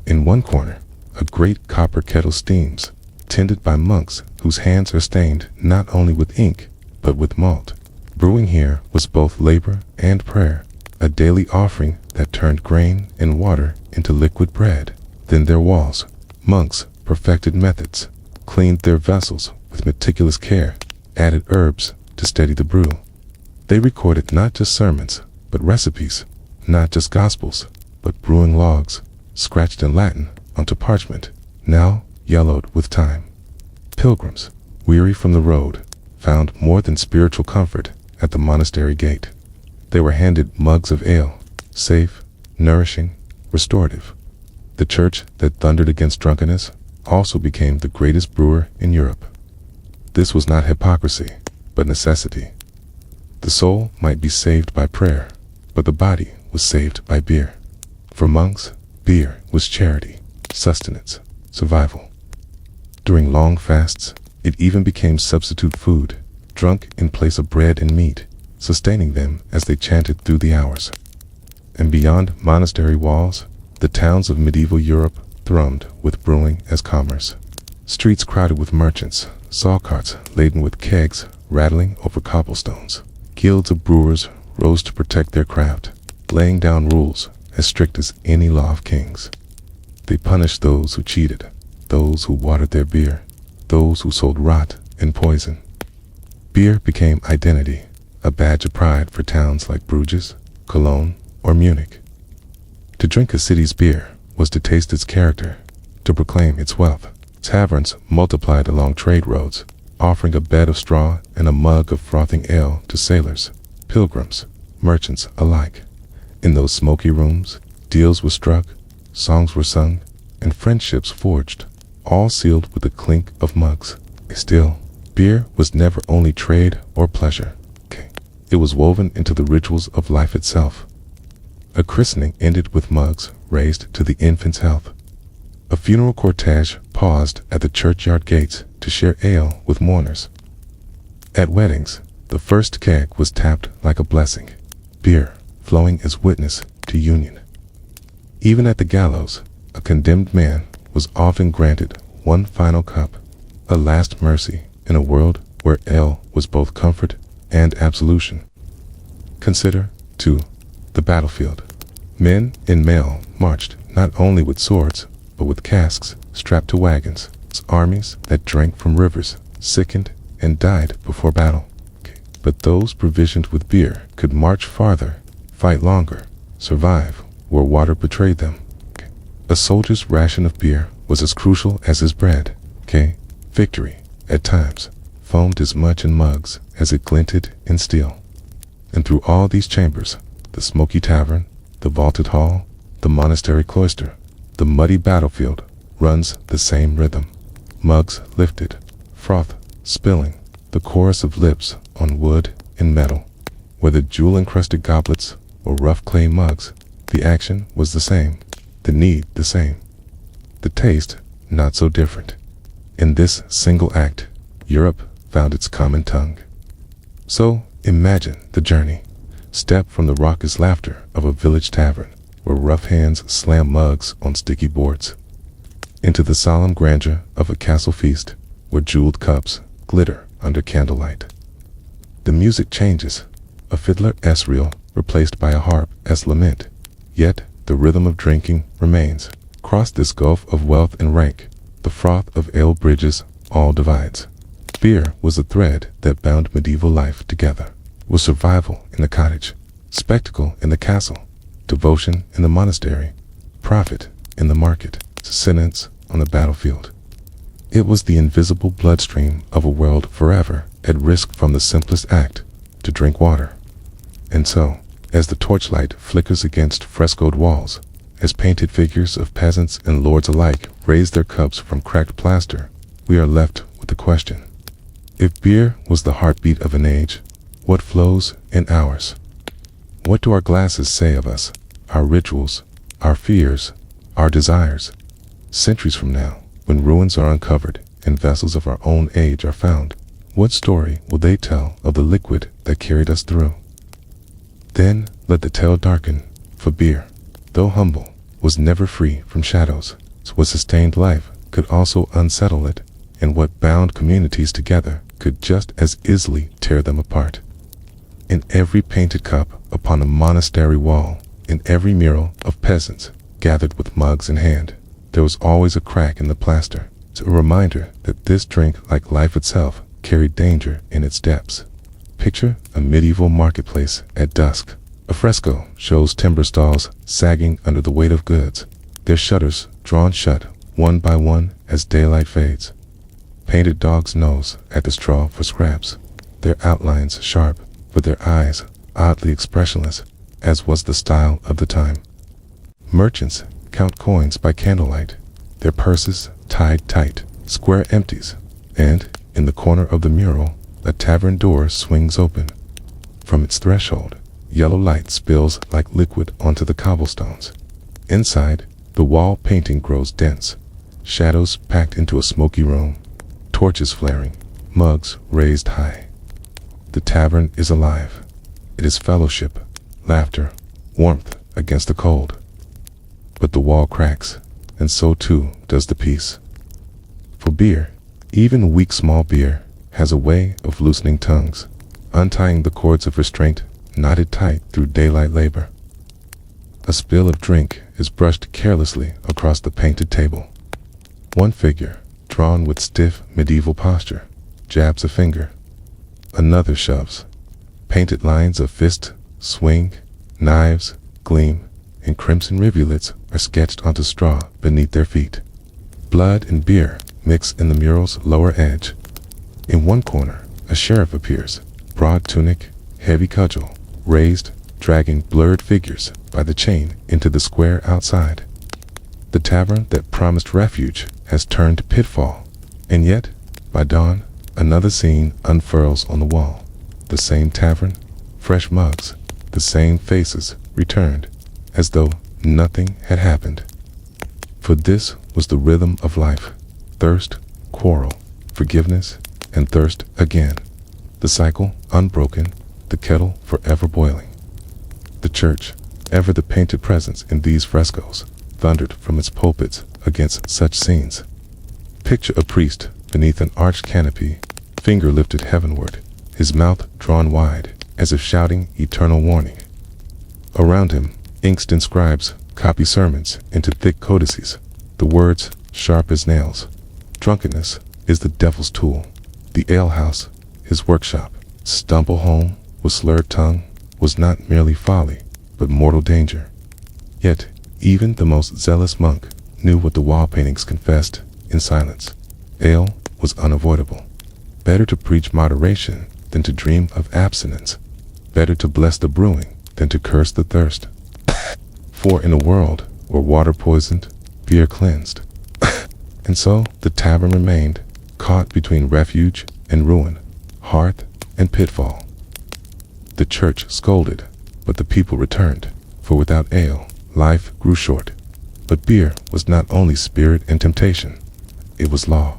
In one corner, a great copper kettle steams, tended by monks whose hands are stained not only with ink, but with malt. Brewing here was both labor and prayer, a daily offering that turned grain and water into liquid bread. Within their walls, monks perfected methods, cleaned their vessels with meticulous care, added herbs to steady the brew. They recorded not just sermons, but recipes, not just gospels, but brewing logs, scratched in Latin onto parchment, now yellowed with time. Pilgrims, weary from the road, found more than spiritual comfort at the monastery gate. They were handed mugs of ale, safe, nourishing, restorative. The church that thundered against drunkenness also became the greatest brewer in Europe. This was not hypocrisy, but necessity. The soul might be saved by prayer, but the body was saved by beer. For monks, beer was charity, sustenance, survival. During long fasts, it even became substitute food, drunk in place of bread and meat, sustaining them as they chanted through the hours. And beyond monastery walls, the towns of medieval Europe thrummed with brewing as commerce. Streets crowded with merchants, saw carts laden with kegs rattling over cobblestones. Guilds of brewers rose to protect their craft, laying down rules as strict as any law of kings. They punished those who cheated, those who watered their beer, those who sold rot and poison. Beer became identity, a badge of pride for towns like Bruges, Cologne, or Munich. To drink a city's beer was to taste its character, to proclaim its wealth. Taverns multiplied along trade roads, offering a bed of straw and a mug of frothing ale to sailors, pilgrims, merchants alike. In those smoky rooms, deals were struck, songs were sung, and friendships forged, all sealed with the clink of mugs. Still, beer was never only trade or pleasure. It was woven into the rituals of life itself. A christening ended with mugs raised to the infant's health. A funeral cortege paused at the churchyard gates to share ale with mourners. At weddings, the first keg was tapped like a blessing, beer flowing as witness to union. Even at the gallows, a condemned man was often granted one final cup, a last mercy in a world where ale was both comfort and absolution. Consider, too, the battlefield. Men in mail marched not only with swords, but with casks strapped to wagons. Armies that drank from rivers, sickened, and died before battle. But those provisioned with beer could march farther, fight longer, survive where water betrayed them. A soldier's ration of beer was as crucial as his bread. Victory, at times, foamed as much in mugs as it glinted in steel. And through all these chambers, the smoky tavern, the vaulted hall, the monastery cloister, the muddy battlefield, runs the same rhythm. Mugs lifted, froth spilling, the chorus of lips on wood and metal. Whether jewel-encrusted goblets or rough clay mugs, the action was the same, the need the same, the taste not so different. In this single act, Europe found its common tongue. So imagine the journey. Step from the raucous laughter of a village tavern, where rough hands slam mugs on sticky boards, into the solemn grandeur of a castle feast, where jeweled cups glitter under candlelight. The music changes, a fiddler as reel replaced by a harp as lament, yet the rhythm of drinking remains. Across this gulf of wealth and rank, the froth of ale bridges all divides. Beer was a thread that bound medieval life together, was survival in the cottage, spectacle in the castle, devotion in the monastery, profit in the market, sustenance on the battlefield. It was the invisible bloodstream of a world forever at risk from the simplest act, to drink water. And so, as the torchlight flickers against frescoed walls, as painted figures of peasants and lords alike raise their cups from cracked plaster, we are left with the question: if beer was the heartbeat of an age, what flows in ours? What do our glasses say of us, our rituals, our fears, our desires? Centuries from now, when ruins are uncovered and vessels of our own age are found, what story will they tell of the liquid that carried us through? Then let the tale darken, for beer, though humble, was never free from shadows. What sustained life could also unsettle it, and what bound communities together could just as easily tear them apart. In every painted cup upon a monastery wall, in every mural of peasants gathered with mugs in hand, there was always a crack in the plaster, a reminder that this drink, like life itself, carried danger in its depths. Picture a medieval marketplace at dusk. A fresco shows timber stalls sagging under the weight of goods, their shutters drawn shut one by one as daylight fades. Painted dogs nose at the straw for scraps, their outlines sharp, but their eyes oddly expressionless, as was the style of the time. Merchants count coins by candlelight, their purses tied tight, square empties, and, in the corner of the mural, a tavern door swings open. From its threshold, yellow light spills like liquid onto the cobblestones. Inside, the wall painting grows dense, shadows packed into a smoky room, torches flaring, mugs raised high. The tavern is alive. It is fellowship, laughter, warmth against the cold. But the wall cracks, and so too does the peace. For beer, even weak small beer, has a way of loosening tongues, untying the cords of restraint knotted tight through daylight labor. A spill of drink is brushed carelessly across the painted table. One figure, drawn with stiff medieval posture, jabs a finger. Another shoves. Painted lines of fist, swing, knives, gleam, and crimson rivulets are sketched onto straw beneath their feet. Blood and beer mix in the mural's lower edge. In one corner, a sheriff appears, broad tunic, heavy cudgel, raised, dragging blurred figures by the chain into the square outside. The tavern that promised refuge has turned pitfall, and yet, by dawn, another scene unfurls on the wall. The same tavern, fresh mugs, the same faces returned, as though nothing had happened. For this was the rhythm of life: thirst, quarrel, forgiveness, and thirst again. The cycle unbroken, the kettle forever boiling. The church, ever the painted presence in these frescoes, thundered from its pulpits against such scenes. Picture a priest beneath an arched canopy, finger lifted heavenward, his mouth drawn wide, as if shouting eternal warning. Around him, inked scribes copy sermons into thick codices, the words sharp as nails. Drunkenness is the devil's tool, the alehouse his workshop. Stumble home with slurred tongue was not merely folly, but mortal danger. Yet, even the most zealous monk knew what the wall paintings confessed in silence. Ale was unavoidable. Better to preach moderation than to dream of abstinence. Better to bless the brewing than to curse the thirst. For in a world where water poisoned, beer cleansed. And so the tavern remained, caught between refuge and ruin, hearth and pitfall. The church scolded, but the people returned, for without ale, life grew short. But beer was not only spirit and temptation, it was law.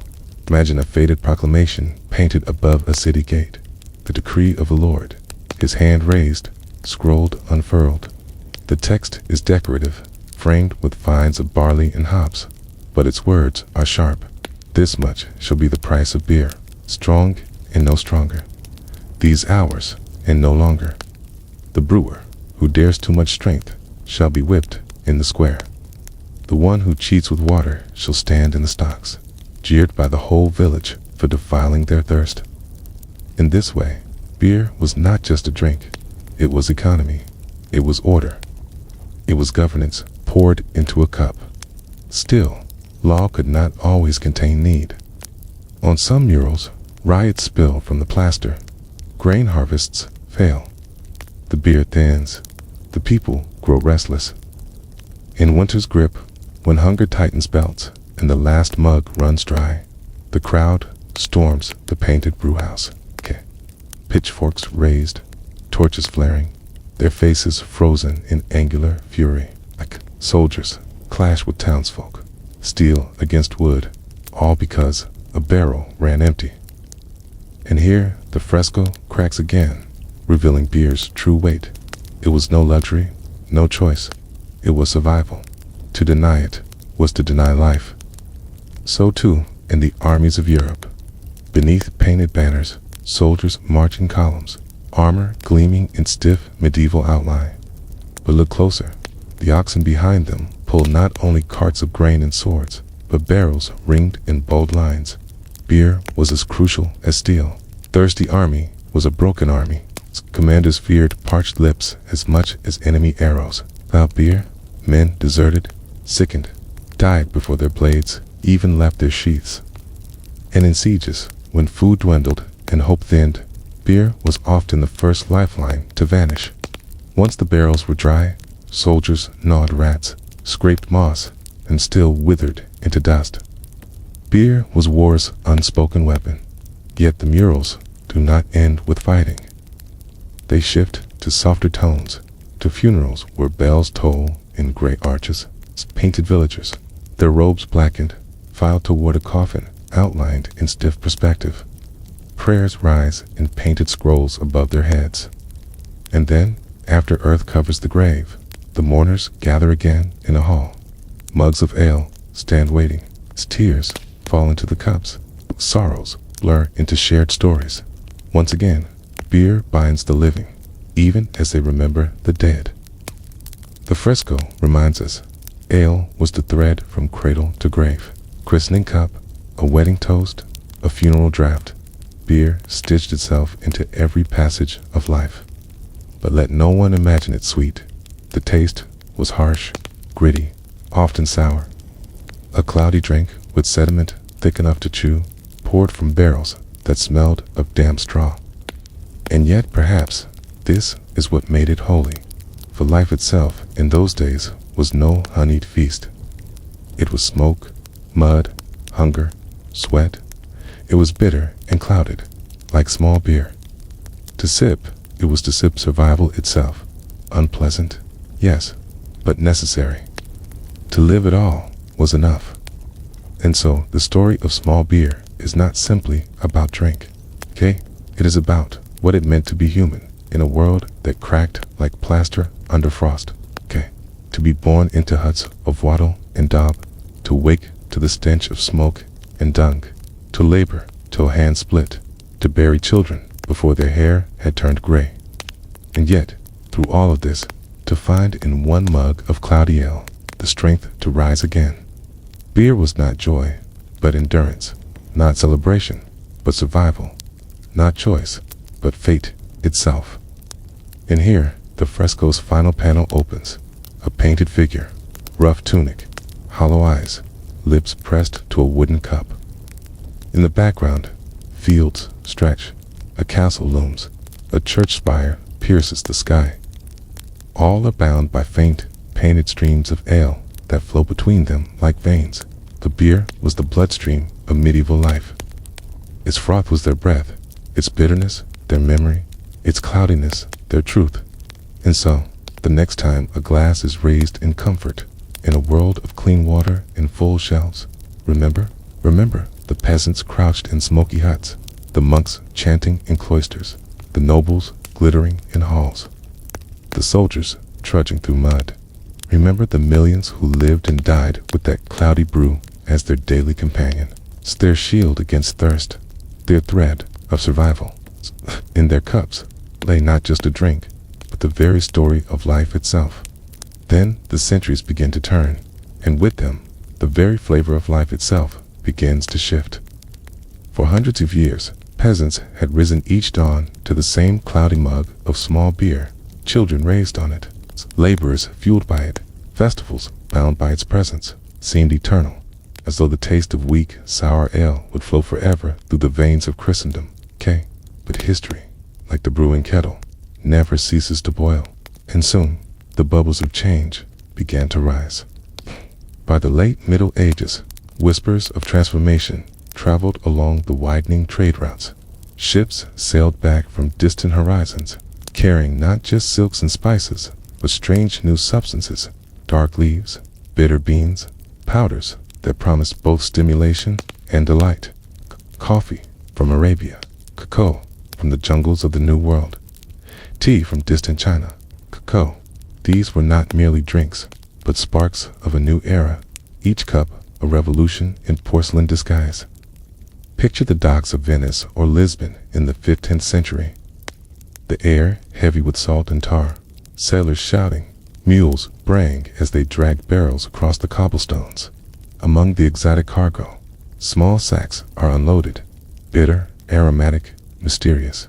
Imagine a faded proclamation painted above a city gate, the decree of the Lord, his hand raised, scrolled unfurled. The text is decorative, framed with vines of barley and hops, but its words are sharp. This much shall be the price of beer, strong and no stronger. These hours and no longer. The brewer, who dares too much strength, shall be whipped in the square. The one who cheats with water shall stand in the stocks, jeered by the whole village for defiling their thirst. In this way, beer was not just a drink. It was economy. It was order. It was governance poured into a cup. Still, law could not always contain need. On some murals, riots spill from the plaster. Grain harvests fail. The beer thins. The people grow restless. In winter's grip, when hunger tightens belts and the last mug runs dry, the crowd storms the painted brewhouse. Pitchforks raised, torches flaring, their faces frozen in angular fury, like soldiers clash with townsfolk, steel against wood, all because a barrel ran empty. And here the fresco cracks again, revealing beer's true weight. It was no luxury, no choice. It was survival. To deny it was to deny life. So too in the armies of Europe. Beneath painted banners, soldiers march in columns, armor gleaming in stiff medieval outline. But look closer. The oxen behind them pull not only carts of grain and swords, but barrels ringed in bold lines. Beer was as crucial as steel. Thirsty army was a broken army. Commanders feared parched lips as much as enemy arrows. Without beer, men deserted, sickened, died before their blades even left their sheaths. And in sieges, when food dwindled and hope thinned, beer was often the first lifeline to vanish. Once the barrels were dry, soldiers gnawed rats, scraped moss, and still withered into dust. Beer was war's unspoken weapon. Yet the murals do not end with fighting. They shift to softer tones, to funerals where bells toll in gray arches, painted villagers, their robes blackened, filed toward a coffin outlined in stiff perspective. Prayers rise in painted scrolls above their heads. And then, after earth covers the grave, the mourners gather again in a hall. Mugs of ale stand waiting. Tears fall into the cups. Sorrows blur into shared stories. Once again, beer binds the living, even as they remember the dead. The fresco reminds us, ale was the thread from cradle to grave. Christening cup, a wedding toast, a funeral draft. Beer stitched itself into every passage of life. But let no one imagine it sweet. The taste was harsh, gritty, often sour. A cloudy drink with sediment thick enough to chew, poured from barrels that smelled of damp straw. And yet, perhaps, this is what made it holy, for life itself in those days was no honeyed feast. It was smoke, mud, hunger, sweat. It was bitter and clouded, like small beer. To sip, it was to sip survival itself. Unpleasant, yes, but necessary. To live at all was enough. And so the story of small beer is not simply about drink, okay? It is about what it meant to be human in a world that cracked like plaster under frost, okay? To be born into huts of wattle and daub, to wake to the stench of smoke and dung, to labor till hands split, to bury children before their hair had turned gray. And yet, through all of this, to find in one mug of cloudy ale the strength to rise again. Beer was not joy, but endurance, not celebration, but survival, not choice, but fate itself. And here, the fresco's final panel opens, a painted figure, rough tunic, hollow eyes, lips pressed to a wooden cup. In the background, fields stretch, a castle looms, a church spire pierces the sky. All are bound by faint, painted streams of ale that flow between them like veins. The beer was the bloodstream of medieval life. Its froth was their breath, its bitterness, their memory, its cloudiness, their truth. And so, the next time a glass is raised in comfort, in a world of clean water and full shelves, remember the peasants crouched in smoky huts, the monks chanting in cloisters, the nobles glittering in halls, the soldiers trudging through mud. Remember the millions who lived and died with that cloudy brew as their daily companion, their shield against thirst, their thread of survival. In their cups lay not just a drink, but the very story of life itself. Then the centuries begin to turn, and with them, the very flavor of life itself begins to shift. For hundreds of years, peasants had risen each dawn to the same cloudy mug of small beer, children raised on it, laborers fueled by it, festivals bound by its presence, seemed eternal, as though the taste of weak, sour ale would flow forever through the veins of Christendom. Okay, but history, like the brewing kettle, never ceases to boil, and soon the bubbles of change began to rise. By the late Middle Ages, whispers of transformation traveled along the widening trade routes. Ships sailed back from distant horizons, carrying not just silks and spices, but strange new substances, dark leaves, bitter beans, powders that promised both stimulation and delight. Coffee from Arabia, cacao from the jungles of the New World, tea from distant China. Cacao, these were not merely drinks, but sparks of a new era, each cup a revolution in porcelain disguise. Picture the docks of Venice or Lisbon in the 15th century. The air heavy with salt and tar, sailors shouting, mules braying as they dragged barrels across the cobblestones. Among the exotic cargo, small sacks are unloaded, bitter, aromatic, mysterious.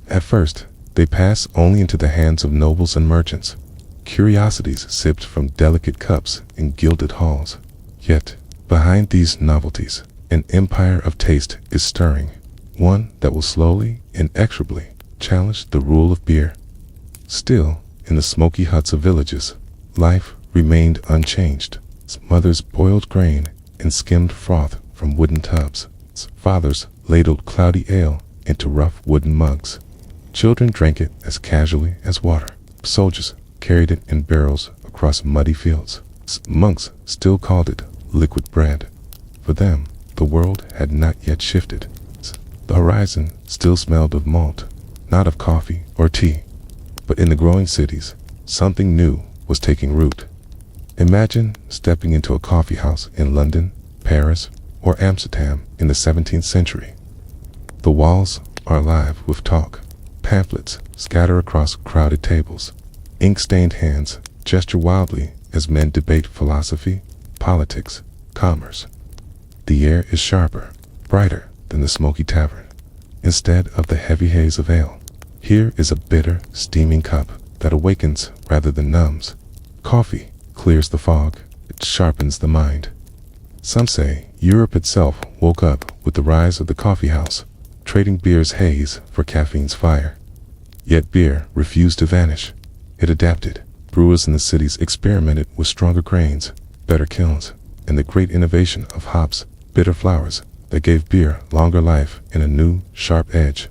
At first, they pass only into the hands of nobles and merchants, curiosities sipped from delicate cups in gilded halls. Yet, behind these novelties, an empire of taste is stirring, one that will slowly, inexorably challenge the rule of beer. Still, in the smoky huts of villages, life remained unchanged. Mothers boiled grain and skimmed froth from wooden tubs. Fathers ladled cloudy ale into rough wooden mugs. Children drank it as casually as water. Soldiers carried it in barrels across muddy fields. Monks still called it liquid bread. For them, the world had not yet shifted. The horizon still smelled of malt, not of coffee or tea. But in the growing cities, something new was taking root. Imagine stepping into a coffee house in London, Paris, or Amsterdam in the 17th century. The walls are alive with talk. Pamphlets scatter across crowded tables. Ink-stained hands gesture wildly as men debate philosophy, politics, commerce. The air is sharper, brighter than the smoky tavern. Instead of the heavy haze of ale, here is a bitter, steaming cup that awakens rather than numbs. Coffee clears the fog, it sharpens the mind. Some say Europe itself woke up with the rise of the coffee house, trading beer's haze for caffeine's fire. Yet beer refused to vanish. It adapted. Brewers in the cities experimented with stronger grains, better kilns, and the great innovation of hops, bitter flowers, that gave beer longer life and a new, sharp edge.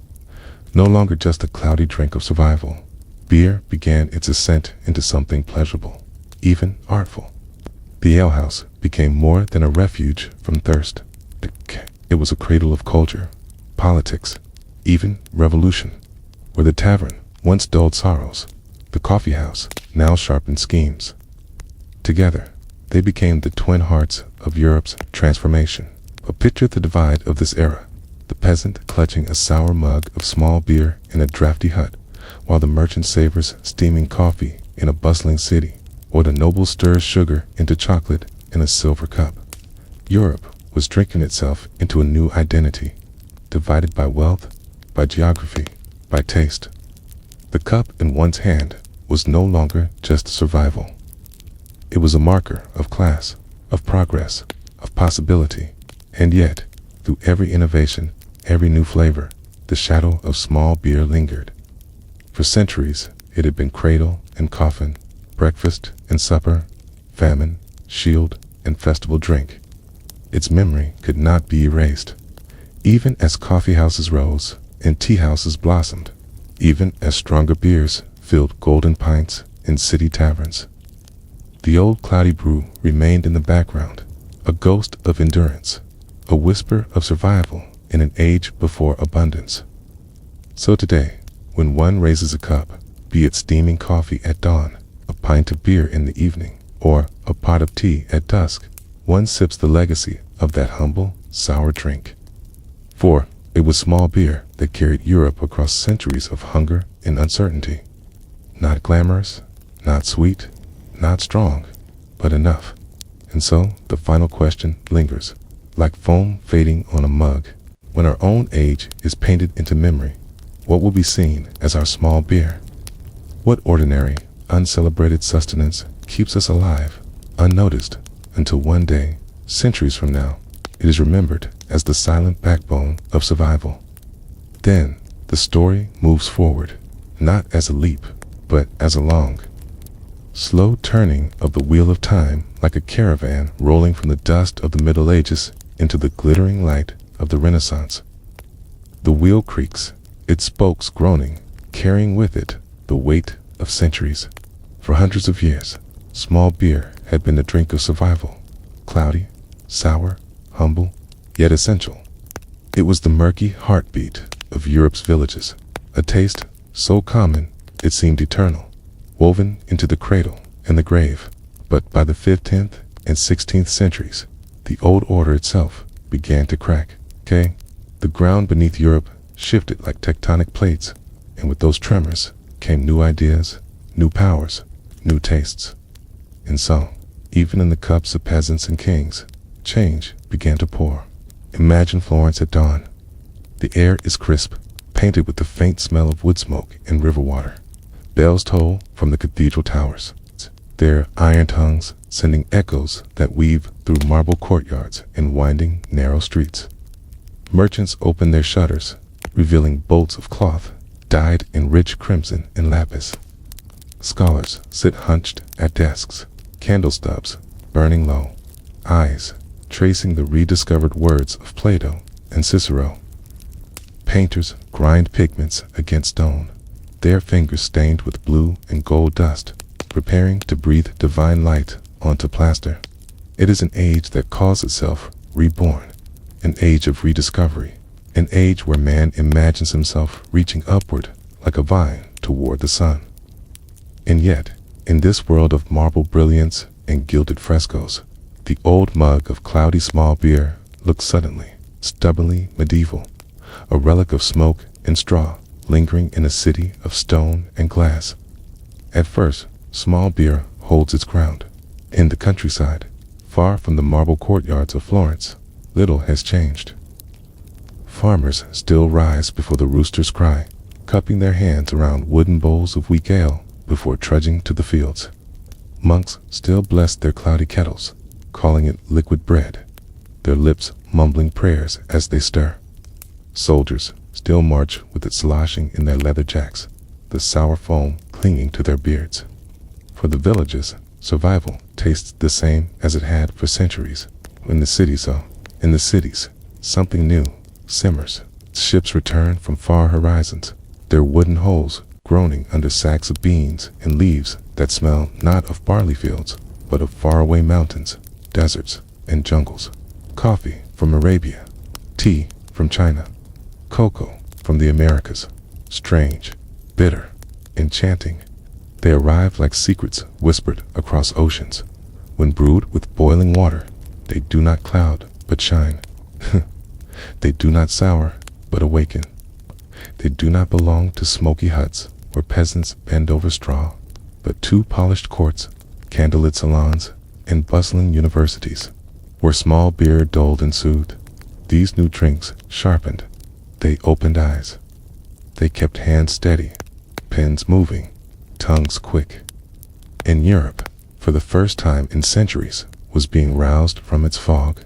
No longer just a cloudy drink of survival, beer began its ascent into something pleasurable, even artful. The alehouse became more than a refuge from thirst. It was a cradle of culture, politics, even revolution. Where the tavern once dulled sorrows, the coffee house now sharpened schemes. Together, they became the twin hearts of Europe's transformation. But picture the divide of this era, the peasant clutching a sour mug of small beer in a drafty hut, while the merchant savors steaming coffee in a bustling city, or the noble stirs sugar into chocolate in a silver cup. Europe was drinking itself into a new identity, divided by wealth, by geography, by taste. The cup in one's hand was no longer just survival. It was a marker of class, of progress, of possibility. And yet, through every innovation, every new flavor, the shadow of small beer lingered. For centuries, it had been cradle and coffin, breakfast and supper, famine, shield, and festival drink. Its memory could not be erased. Even as coffee houses rose and tea houses blossomed, even as stronger beers filled golden pints in city taverns, the old cloudy brew remained in the background, a ghost of endurance, a whisper of survival in an age before abundance. So today, when one raises a cup, be it steaming coffee at dawn, a pint of beer in the evening, or a pot of tea at dusk, one sips the legacy of that humble, sour drink. For it was small beer that carried Europe across centuries of hunger and uncertainty. Not glamorous, not sweet, not strong, but enough. And so the final question lingers, like foam fading on a mug. When our own age is painted into memory, what will be seen as our small beer? What ordinary, uncelebrated sustenance keeps us alive, unnoticed, until one day, centuries from now, it is remembered as the silent backbone of survival. Then, the story moves forward, not as a leap, but as a long, slow turning of the wheel of time, like a caravan rolling from the dust of the Middle Ages into the glittering light of the Renaissance. The wheel creaks, its spokes groaning, carrying with it the weight of centuries. For hundreds of years, small beer had been the drink of survival, cloudy, sour, humble, yet essential. It was the murky heartbeat of Europe's villages, a taste so common it seemed eternal, woven into the cradle and the grave. But by the 15th and 16th centuries, the old order itself began to crack. The ground beneath Europe shifted like tectonic plates, and with those tremors came new ideas, new powers, new tastes. And so, even in the cups of peasants and kings, change began to pour. Imagine Florence at dawn. The air is crisp, painted with the faint smell of wood smoke and river water. Bells toll from the cathedral towers, their iron tongues sending echoes that weave through marble courtyards and winding, narrow streets. Merchants open their shutters, revealing bolts of cloth dyed in rich crimson and lapis. Scholars sit hunched at desks, candle stubs burning low, eyes tracing the rediscovered words of Plato and Cicero. Painters grind pigments against stone, their fingers stained with blue and gold dust, preparing to breathe divine light onto plaster. It is an age that calls itself reborn, an age of rediscovery, an age where man imagines himself reaching upward like a vine toward the sun. And yet, in this world of marble brilliance and gilded frescoes, the old mug of cloudy small beer looks suddenly, stubbornly medieval, a relic of smoke and straw lingering in a city of stone and glass. At first, small beer holds its ground. In the countryside, far from the marble courtyards of Florence, little has changed. Farmers still rise before the rooster's cry, cupping their hands around wooden bowls of weak ale before trudging to the fields. Monks still bless their cloudy kettles, calling it liquid bread, their lips mumbling prayers as they stir. Soldiers still march with it sloshing in their leather jacks, the sour foam clinging to their beards. For the villages, survival tastes the same as it had for centuries. In the cities, something new simmers. Ships return from far horizons, their wooden hulls groaning under sacks of beans and leaves that smell not of barley fields, but of faraway mountains, deserts, and jungles. Coffee from Arabia, tea from China, cocoa from the Americas. Strange, bitter, enchanting. They arrive like secrets whispered across oceans. When brewed with boiling water, they do not cloud but shine. They do not sour but awaken. They do not belong to smoky huts where peasants bend over straw, but to polished courts, candlelit salons, and bustling universities, where small beer dulled and soothed. These new drinks sharpened. They opened eyes. They kept hands steady, pens moving, tongues quick. In Europe, for the first time in centuries, was being roused from its fog.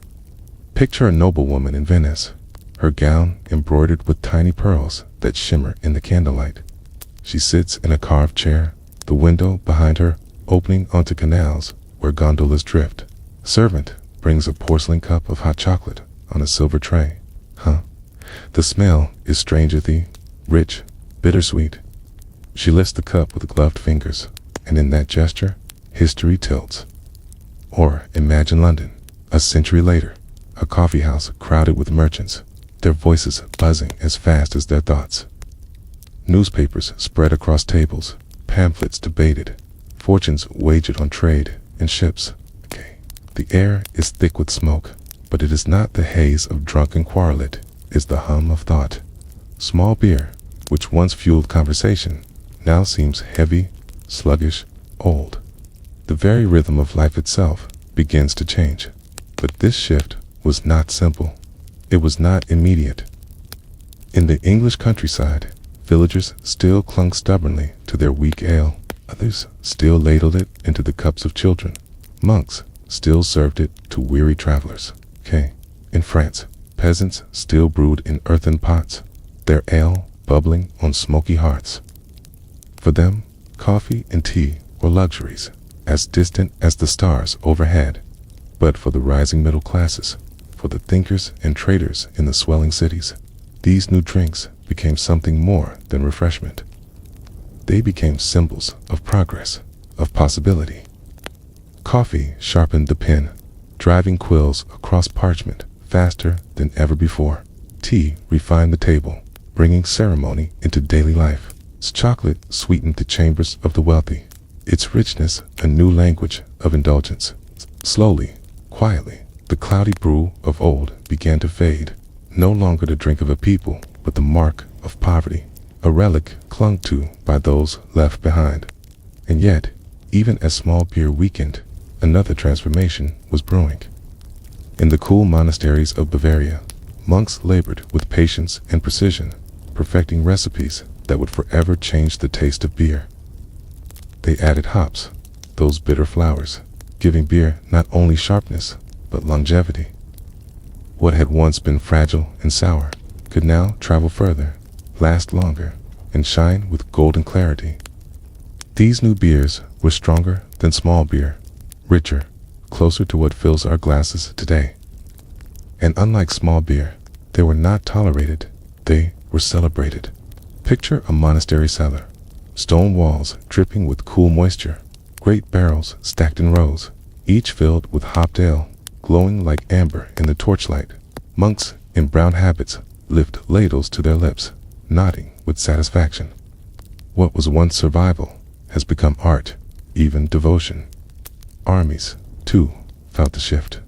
Picture a noblewoman in Venice, her gown embroidered with tiny pearls that shimmer in the candlelight. She sits in a carved chair, the window behind her opening onto canals where gondolas drift. A servant brings a porcelain cup of hot chocolate on a silver tray. The smell is strangely rich, bittersweet. She lifts the cup with gloved fingers, and in that gesture, history tilts. Or imagine London, a century later, a coffee house crowded with merchants, their voices buzzing as fast as their thoughts. Newspapers spread across tables, pamphlets debated, fortunes wagered on trade and ships. The air is thick with smoke, but it is not the haze of drunken quarrel. It is the hum of thought. Small beer, which once fueled conversation, now seems heavy, sluggish, old. The very rhythm of life itself begins to change. But this shift was not simple. It was not immediate. In the English countryside, villagers still clung stubbornly to their weak ale. Others still ladled it into the cups of children. Monks still served it to weary travelers. In France, peasants still brewed in earthen pots, their ale bubbling on smoky hearths. For them, coffee and tea were luxuries, as distant as the stars overhead. But for the rising middle classes, for the thinkers and traders in the swelling cities, these new drinks became something more than refreshment. They became symbols of progress, of possibility. Coffee sharpened the pen, driving quills across parchment faster than ever before. Tea refined the table, bringing ceremony into daily life. Chocolate sweetened the chambers of the wealthy, its richness a new language of indulgence. Slowly, quietly, the cloudy brew of old began to fade, no longer the drink of a people, but the mark of poverty, a relic clung to by those left behind. And yet, even as small beer weakened, another transformation was brewing. In the cool monasteries of Bavaria, monks labored with patience and precision, perfecting recipes that would forever change the taste of beer. They added hops, those bitter flowers, giving beer not only sharpness, but longevity. What had once been fragile and sour could now travel further, last longer, and shine with golden clarity. These new beers were stronger than small beer, richer, closer to what fills our glasses today. And unlike small beer, they were not tolerated, they were celebrated. Picture a monastery cellar, stone walls dripping with cool moisture, great barrels stacked in rows, each filled with hopped ale, glowing like amber in the torchlight. Monks in brown habits lift ladles to their lips, nodding with satisfaction. What was once survival has become art, even devotion. Armies, too, felt the shift.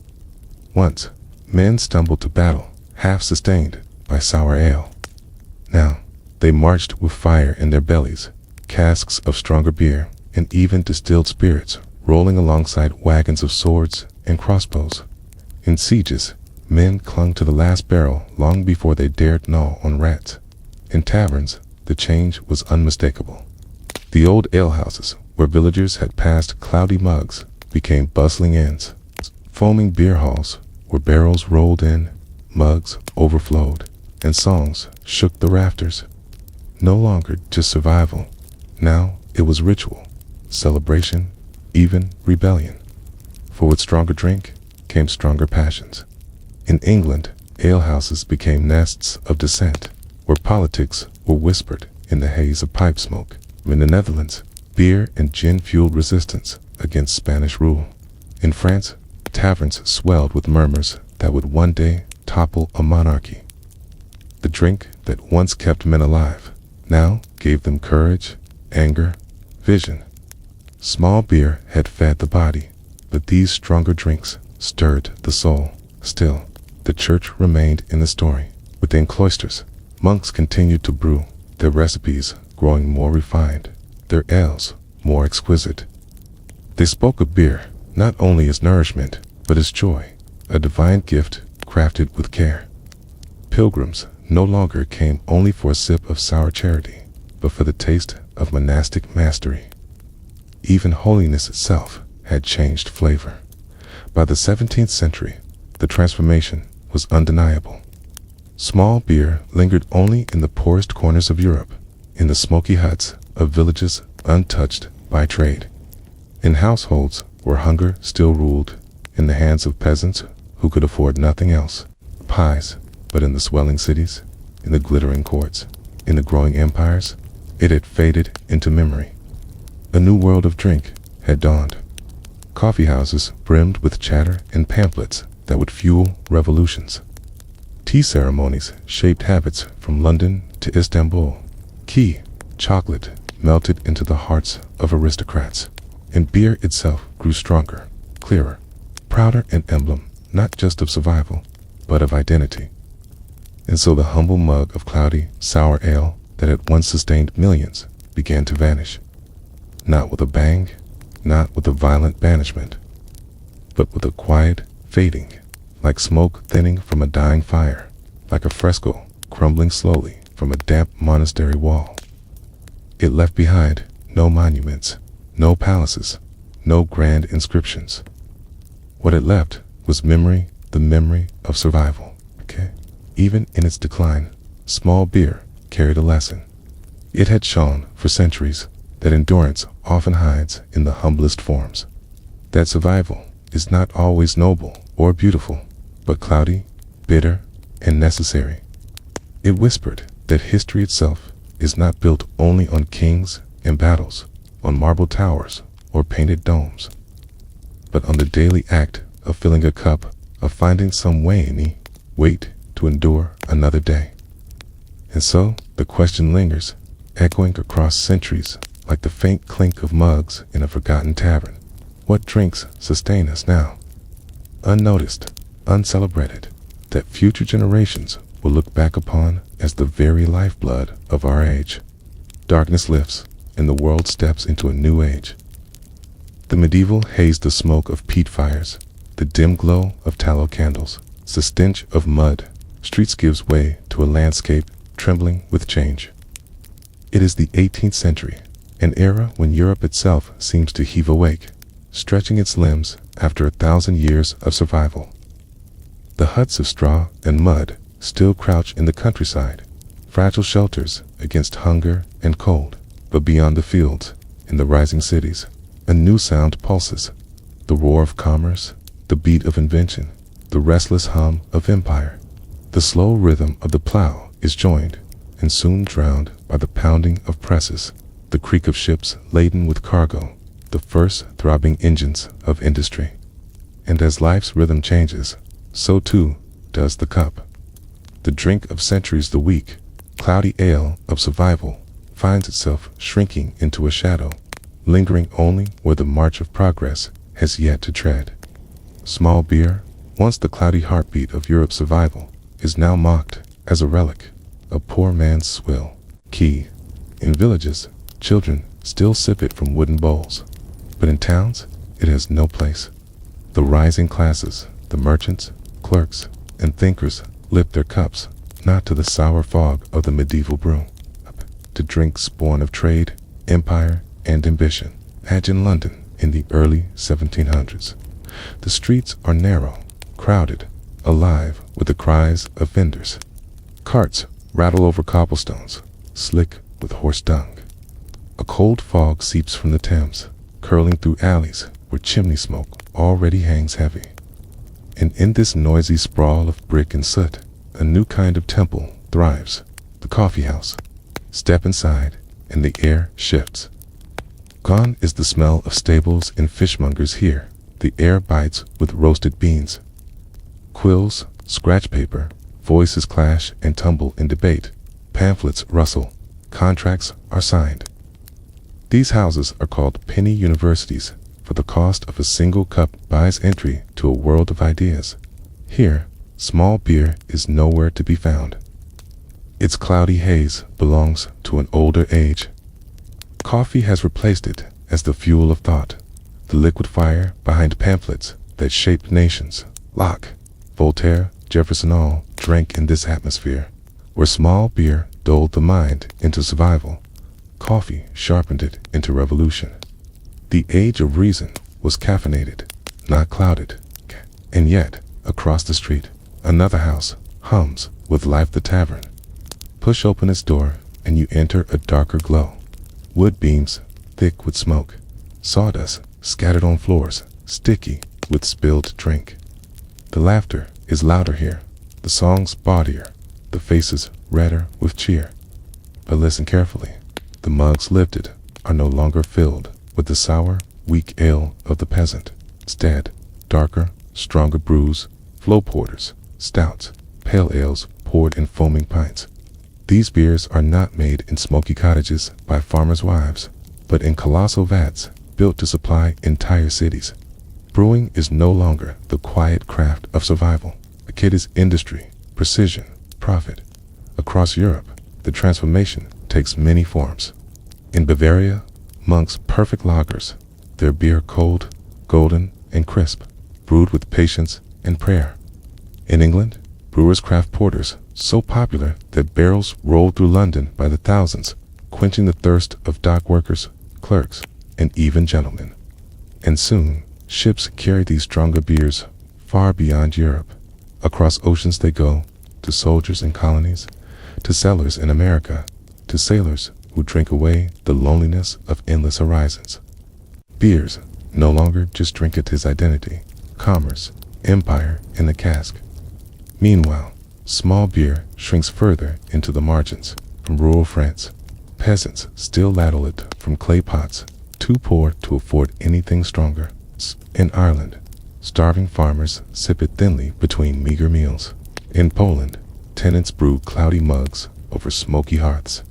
Once, men stumbled to battle, half sustained by sour ale. Now, they marched with fire in their bellies, casks of stronger beer, and even distilled spirits rolling alongside wagons of swords and crossbows. In sieges, men clung to the last barrel long before they dared gnaw on rats. In taverns, the change was unmistakable. The old alehouses, where villagers had passed cloudy mugs, became bustling inns. Foaming beer halls, where barrels rolled in, mugs overflowed, and songs shook the rafters. No longer just survival. Now it was ritual, celebration, even rebellion. For with stronger drink came stronger passions. In England, alehouses became nests of dissent, where politics were whispered in the haze of pipe smoke. In the Netherlands, beer and gin fueled resistance against Spanish rule. In France, taverns swelled with murmurs that would one day topple a monarchy. The drink that once kept men alive now gave them courage, anger, vision. Small beer had fed the body, but these stronger drinks stirred the soul. Still, the church remained in the story. Within cloisters, monks continued to brew, their recipes growing more refined, their ales more exquisite. They spoke of beer not only as nourishment, but as joy, a divine gift crafted with care. Pilgrims no longer came only for a sip of sour charity, but for the taste of monastic mastery. Even holiness itself had changed flavor. By the 17th century, the transformation was undeniable. Small beer lingered only in the poorest corners of Europe, in the smoky huts of villages untouched by trade. In households where hunger still ruled, in the hands of peasants who could afford nothing else. Pies, but in the swelling cities, in the glittering courts, in the growing empires, it had faded into memory. A new world of drink had dawned. Coffee houses brimmed with chatter and pamphlets that would fuel revolutions. Tea ceremonies shaped habits from London to Istanbul. Key, chocolate, melted into the hearts of aristocrats, and beer itself grew stronger, clearer, prouder, an emblem not just of survival, but of identity. And so the humble mug of cloudy, sour ale that had once sustained millions began to vanish. Not with a bang, not with a violent banishment, but with a quiet fading, like smoke thinning from a dying fire, like a fresco crumbling slowly from a damp monastery wall. It left behind no monuments, no palaces, no grand inscriptions. What it left was memory, the memory of survival. Even in its decline, small beer carried a lesson. It had shown for centuries that endurance often hides in the humblest forms, that survival is not always noble or beautiful, but cloudy, bitter, and necessary. It whispered that history itself is not built only on kings and battles, on marble towers or painted domes, but on the daily act of filling a cup, of finding some way in the weight to endure another day. And so the question lingers, echoing across centuries like the faint clink of mugs in a forgotten tavern. What drinks sustain us now? Unnoticed, uncelebrated, that future generations will look back upon as the very lifeblood of our age. Darkness lifts, and the world steps into a new age. The medieval hazed the smoke of peat fires, the dim glow of tallow candles, the stench of mud. Streets gives way to a landscape trembling with change. It is the 18th century, an era when Europe itself seems to heave awake, stretching its limbs after 1,000 years of survival. The huts of straw and mud still crouch in the countryside, fragile shelters against hunger and cold. But beyond the fields, in the rising cities, a new sound pulses, the roar of commerce, the beat of invention, the restless hum of empire. The slow rhythm of the plow is joined and soon drowned by the pounding of presses, the creak of ships laden with cargo, the first throbbing engines of industry. And as life's rhythm changes, so too does the cup. The drink of centuries, the weak, cloudy ale of survival, finds itself shrinking into a shadow, lingering only where the march of progress has yet to tread. Small beer, once the cloudy heartbeat of Europe's survival, is now mocked as a relic, a poor man's swill. Key. In villages, children still sip it from wooden bowls, but in towns, it has no place. The rising classes, the merchants, clerks, and thinkers lift their cups not to the sour fog of the medieval brew, to drinks born of trade, empire, and ambition. Imagine London in the early 1700s. The streets are narrow, crowded, alive with the cries of vendors. Carts rattle over cobblestones, slick with horse dung. A cold fog seeps from the Thames, curling through alleys where chimney smoke already hangs heavy. And in this noisy sprawl of brick and soot, a new kind of temple thrives, the coffee house. Step inside, and the air shifts. Gone is the smell of stables and fishmongers here. The air bites with roasted beans. Quills scratch paper, voices clash and tumble in debate, pamphlets rustle, contracts are signed. These houses are called penny universities, for the cost of a single cup buys entry to a world of ideas. Here, small beer is nowhere to be found. Its cloudy haze belongs to an older age. Coffee has replaced it as the fuel of thought, the liquid fire behind pamphlets that shaped nations. Locke, Voltaire, Jefferson all drank in this atmosphere, where small beer dulled the mind into survival. Coffee sharpened it into revolution. The age of reason was caffeinated, not clouded. And yet, across the street, another house hums with life, the tavern. Push open its door, and you enter a darker glow. Wood beams, thick with smoke. Sawdust scattered on floors, sticky with spilled drink. The laughter is louder here, the songs bawdier, the faces redder with cheer. But listen carefully. The mugs lifted are no longer filled with the sour, weak ale of the peasant. Instead, darker, stronger brews, flow porters, stouts, pale ales poured in foaming pints. These beers are not made in smoky cottages by farmers' wives, but in colossal vats built to supply entire cities. Brewing is no longer the quiet craft of survival. It is industry, precision, profit. Across Europe, the transformation takes many forms. In Bavaria, monks perfect lagers, their beer cold, golden, and crisp, brewed with patience and prayer. In England, brewers craft porters, so popular that barrels roll through London by the thousands, quenching the thirst of dock workers, clerks, and even gentlemen. And soon, ships carry these stronger beers far beyond Europe. Across oceans they go, to soldiers in colonies, to sailors in America, to sailors who drink away the loneliness of endless horizons. Beers no longer just drink at his identity, commerce, empire in the cask. Meanwhile, small beer shrinks further into the margins. From rural France, peasants still ladle it from clay pots, too poor to afford anything stronger. In Ireland, starving farmers sip it thinly between meager meals. In Poland, tenants brew cloudy mugs over smoky hearths.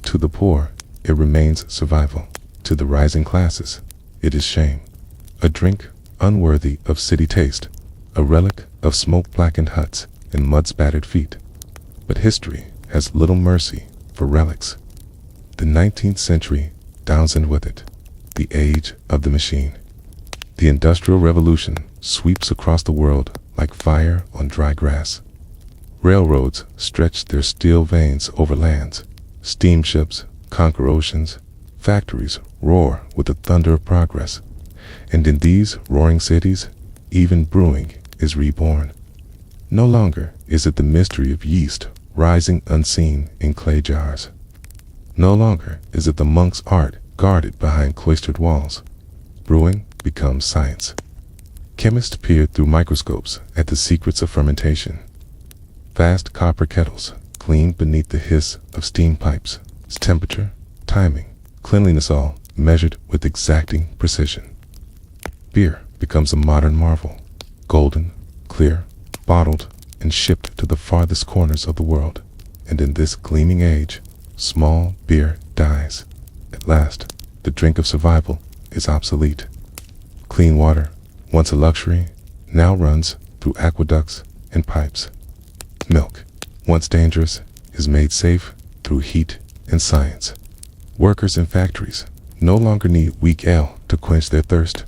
To the poor, it remains survival. To the rising classes, it is shame. A drink unworthy of city taste, a relic of smoke-blackened huts and mud-spattered feet. But history has little mercy for relics. The 19th century downs with it, the age of the machine. The Industrial Revolution sweeps across the world like fire on dry grass. Railroads stretch their steel veins over lands. Steamships conquer oceans. Factories roar with the thunder of progress. And in these roaring cities, even brewing is reborn. No longer is it the mystery of yeast rising unseen in clay jars. No longer is it the monk's art guarded behind cloistered walls. Brewing becomes science. Chemists peer through microscopes at the secrets of fermentation. Vast copper kettles gleam beneath the hiss of steam pipes. Temperature, timing, cleanliness all measured with exacting precision. Beer becomes a modern marvel, golden, clear, bottled, and shipped to the farthest corners of the world. And in this gleaming age, small beer dies. At last, the drink of survival is obsolete. Clean water, once a luxury, now runs through aqueducts and pipes. Milk, once dangerous, is made safe through heat and science. Workers in factories no longer need weak ale to quench their thirst.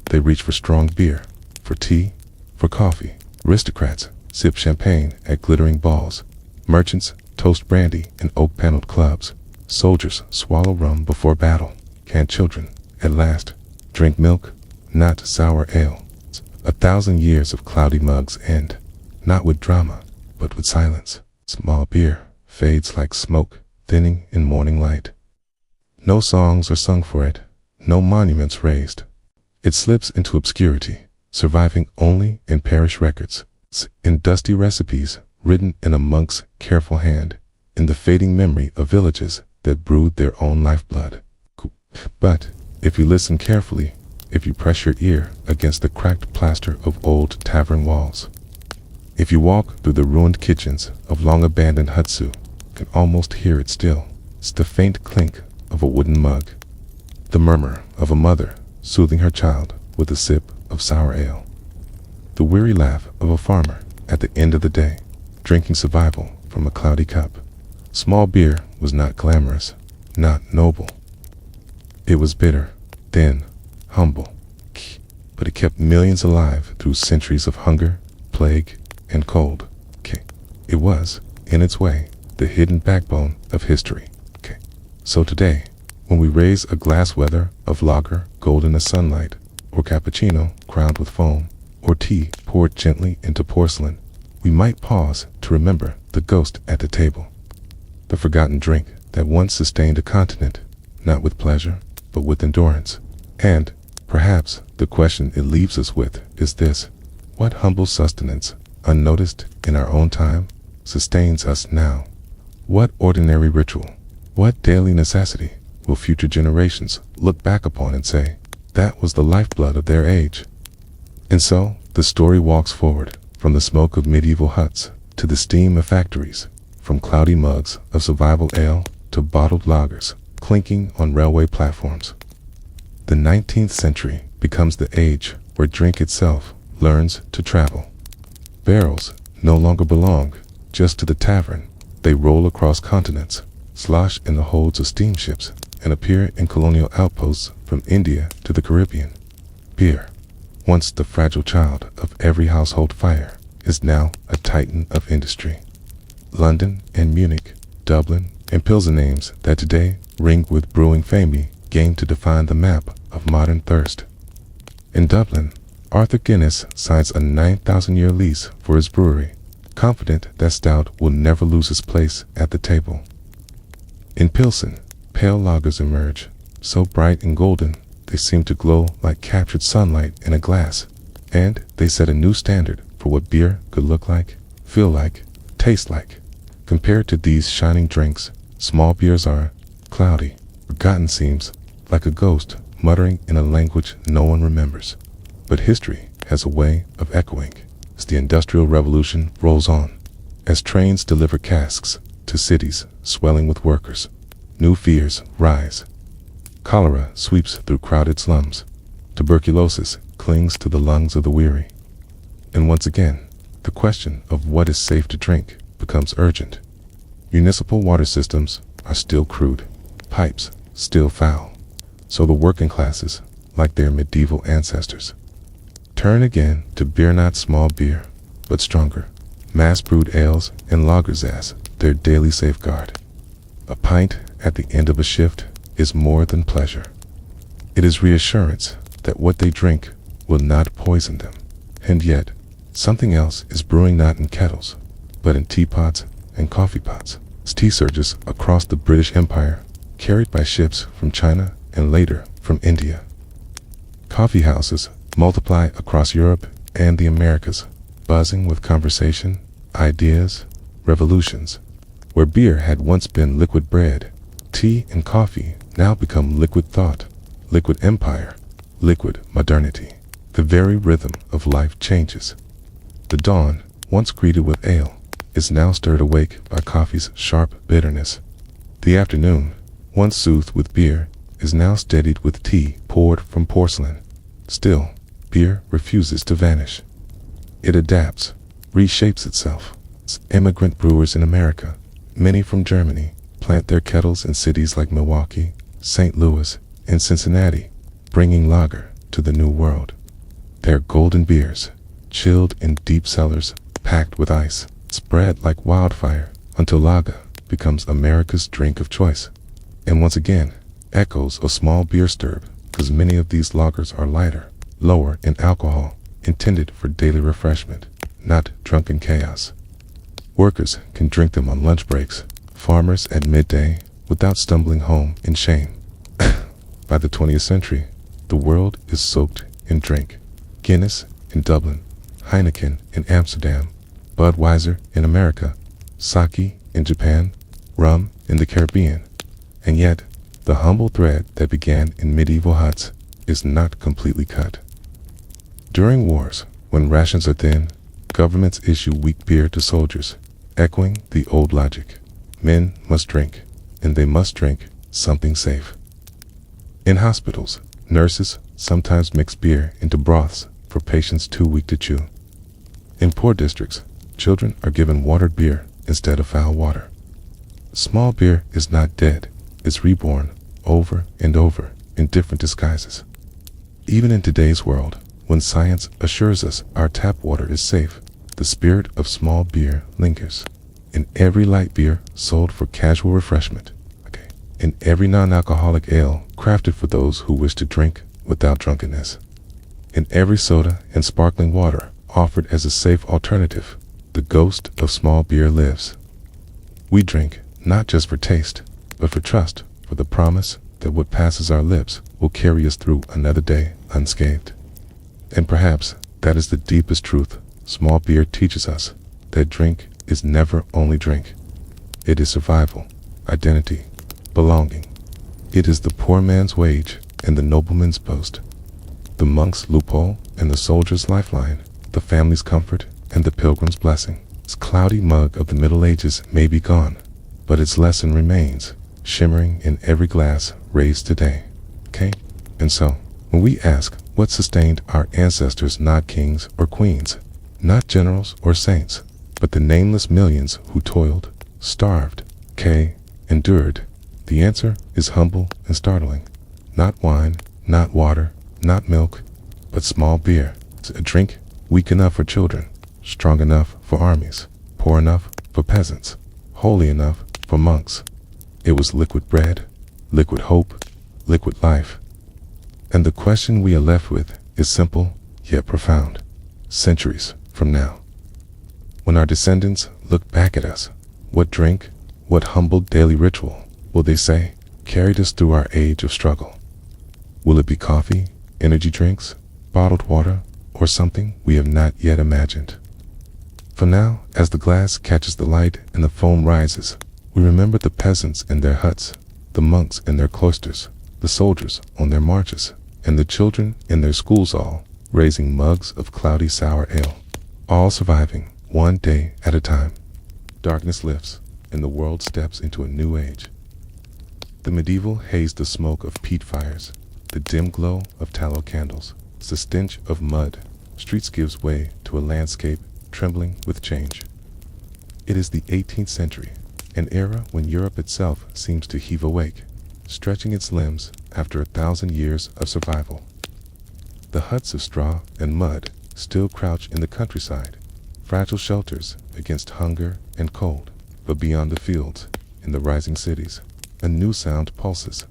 They reach for strong beer, for tea, for coffee. Aristocrats sip champagne at glittering balls. Merchants toast brandy in oak-paneled clubs. Soldiers swallow rum before battle. Can children, at last, drink milk, not sour ale? 1,000 years of cloudy mugs end, not with drama, but with silence. Small beer fades like smoke, thinning in morning light. No songs are sung for it, no monuments raised. It slips into obscurity, surviving only in parish records, in dusty recipes written in a monk's careful hand, in the fading memory of villages that brewed their own lifeblood. But if you listen carefully, if you press your ear against the cracked plaster of old tavern walls, if you walk through the ruined kitchens of long-abandoned hutsu, you can almost hear it still. It's the faint clink of a wooden mug, the murmur of a mother soothing her child with a sip of sour ale, the weary laugh of a farmer at the end of the day, drinking survival from a cloudy cup. Small beer was not glamorous, not noble. It was bitter, thin, humble, but it kept millions alive through centuries of hunger, plague, and cold. It was, in its way, the hidden backbone of history. So today, when we raise a glass whether of lager golden as sunlight, or cappuccino crowned with foam, or tea poured gently into porcelain, we might pause to remember the ghost at the table, the forgotten drink that once sustained a continent, not with pleasure, but with endurance. And, perhaps, the question it leaves us with is this: what humble sustenance, unnoticed in our own time, sustains us now? What ordinary ritual, what daily necessity will future generations look back upon and say, that was the lifeblood of their age? And so, the story walks forward, from the smoke of medieval huts to the steam of factories, from cloudy mugs of survival ale to bottled lagers clinking on railway platforms. The 19th century becomes the age where drink itself learns to travel. Barrels no longer belong just to the tavern. They roll across continents, slosh in the holds of steamships, and appear in colonial outposts from India to the Caribbean. Beer, once the fragile child of every household fire, is now a titan of industry. London and Munich, Dublin and Pilsen names that today ring with brewing fame gain to define the map of modern thirst. In Dublin, Arthur Guinness signs a 9,000-year lease for his brewery, confident that stout will never lose its place at the table. In Pilsen, pale lagers emerge, so bright and golden they seem to glow like captured sunlight in a glass, and they set a new standard for what beer could look like, feel like, taste like. Compared to these shining drinks, small beers are cloudy, forgotten, seems like a ghost muttering in a language no one remembers. But history has a way of echoing as the Industrial Revolution rolls on, as trains deliver casks to cities swelling with workers. New fears rise. Cholera sweeps through crowded slums. Tuberculosis clings to the lungs of the weary. And once again, the question of what is safe to drink becomes urgent. Municipal water systems are still crude, pipes still foul. So the working classes, like their medieval ancestors, turn again to beer, not small beer, but stronger, mass-brewed ales and lagers as their daily safeguard. A pint at the end of a shift is more than pleasure. It is reassurance that what they drink will not poison them. And yet, something else is brewing, not in kettles, but in teapots and coffee pots. Tea surges across the British Empire, carried by ships from China and later from India. Coffee houses multiply across Europe and the Americas, buzzing with conversation, ideas, revolutions. Where beer had once been liquid bread, tea and coffee now become liquid thought, liquid empire, liquid modernity. The very rhythm of life changes. The dawn, once greeted with ale, is now stirred awake by coffee's sharp bitterness. The afternoon, once soothed with beer, is now steadied with tea poured from porcelain. Still, beer refuses to vanish. It adapts, reshapes itself. Immigrant brewers in America, many from Germany, plant their kettles in cities like Milwaukee, St. Louis, and Cincinnati, bringing lager to the New World. Their golden beers, chilled in deep cellars, packed with ice, spread like wildfire until lager becomes America's drink of choice. And once again, echoes of small beer stir, because many of these lagers are lighter, lower in alcohol, intended for daily refreshment, not drunken chaos. Workers can drink them on lunch breaks, farmers at midday, without stumbling home in shame. By the 20th century, the world is soaked in drink. Guinness in Dublin, Heineken in Amsterdam, Budweiser in America, sake in Japan, rum in the Caribbean. And yet, the humble thread that began in medieval huts is not completely cut. During wars, when rations are thin, governments issue weak beer to soldiers, echoing the old logic. Men must drink, and they must drink something safe. In hospitals, nurses sometimes mix beer into broths for patients too weak to chew. In poor districts, children are given watered beer instead of foul water. Small beer is not dead, it's reborn over and over in different disguises. Even in today's world, when science assures us our tap water is safe, the spirit of small beer lingers. In every light beer sold for casual refreshment, in every non-alcoholic ale crafted for those who wish to drink without drunkenness, in every soda and sparkling water offered as a safe alternative, the ghost of small beer lives. We drink not just for taste, but for trust, for the promise that what passes our lips will carry us through another day unscathed. And perhaps that is the deepest truth small beer teaches us, that drink is never only drink. It is survival, identity, belonging. It is the poor man's wage and the nobleman's boast, the monk's loophole and the soldier's lifeline, the family's comfort and the pilgrim's blessing. Its cloudy mug of the Middle Ages may be gone, but its lesson remains, shimmering in every glass raised today. And so, when we ask what sustained our ancestors, not kings or queens, not generals or saints, but the nameless millions who toiled, starved, endured, the answer is humble and startling. Not wine, not water, not milk, but small beer. It's a drink weak enough for children, strong enough for armies, poor enough for peasants, holy enough for monks. It was liquid bread, liquid hope, liquid life. And the question we are left with is simple yet profound. Centuries from now, when our descendants look back at us, what drink, what humble daily ritual will they say carried us through our age of struggle? Will it be coffee, energy drinks, bottled water, or something we have not yet imagined? For now, as the glass catches the light and the foam rises, we remember the peasants in their huts, the monks in their cloisters, the soldiers on their marches, and the children in their schools, all raising mugs of cloudy sour ale, all surviving one day at a time. Darkness lifts, and the world steps into a new age. The medieval hazed the smoke of peat fires, the dim glow of tallow candles, the stench of mud. Streets gives way to a landscape trembling with change. It is the 18th century, an era when Europe itself seems to heave awake, stretching its limbs after 1,000 years of survival. The huts of straw and mud still crouch in the countryside, fragile shelters against hunger and cold. But beyond the fields, in the rising cities, a new sound pulses,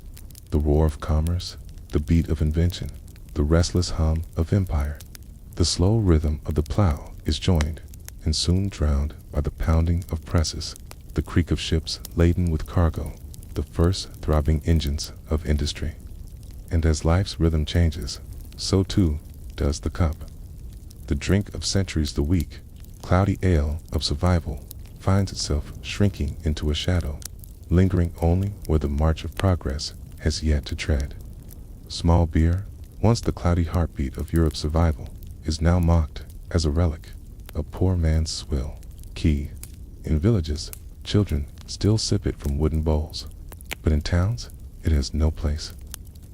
the roar of commerce, the beat of invention, the restless hum of empire. The slow rhythm of the plow is joined and soon drowned by the pounding of presses, the creak of ships laden with cargo, the first throbbing engines of industry. And as life's rhythm changes, so too does the cup. The drink of centuries, the weak, cloudy ale of survival, finds itself shrinking into a shadow, lingering only where the march of progress has yet to tread. Small beer, Once the cloudy heartbeat of Europe's survival, is now mocked as a relic, a poor man's swill. Key. In villages, children still sip it from wooden bowls, but in towns, it has no place.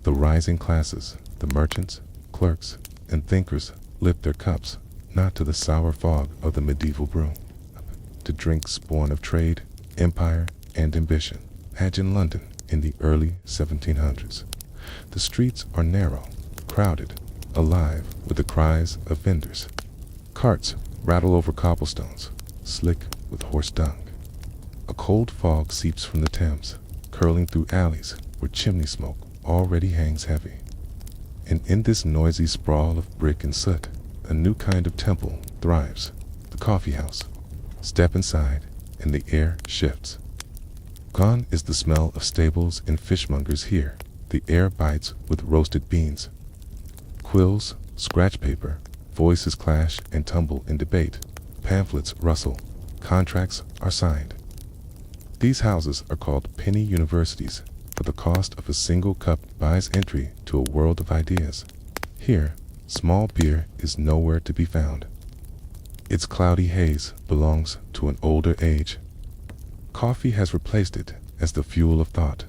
The rising classes, the merchants, clerks, and thinkers lift their cups not to the sour fog of the medieval brew, to drinks born of trade, empire, and ambition. Imagine London in the early 1700s. The streets are narrow, crowded, alive with the cries of vendors. Carts rattle over cobblestones, slick with horse dung. A cold fog seeps from the Thames, curling through alleys where chimney smoke already hangs heavy. And in this noisy sprawl of brick and soot, a new kind of temple thrives, the coffee house. Step inside, and the air shifts. Gone is the smell of stables and fishmongers here. The air bites with roasted beans. Quills, scratch paper, voices clash and tumble in debate. Pamphlets rustle. Contracts are signed. These houses are called penny universities, for the cost of a single cup buys entry to a world of ideas. Here, small beer is nowhere to be found. Its cloudy haze belongs to an older age. Coffee has replaced it as the fuel of thought,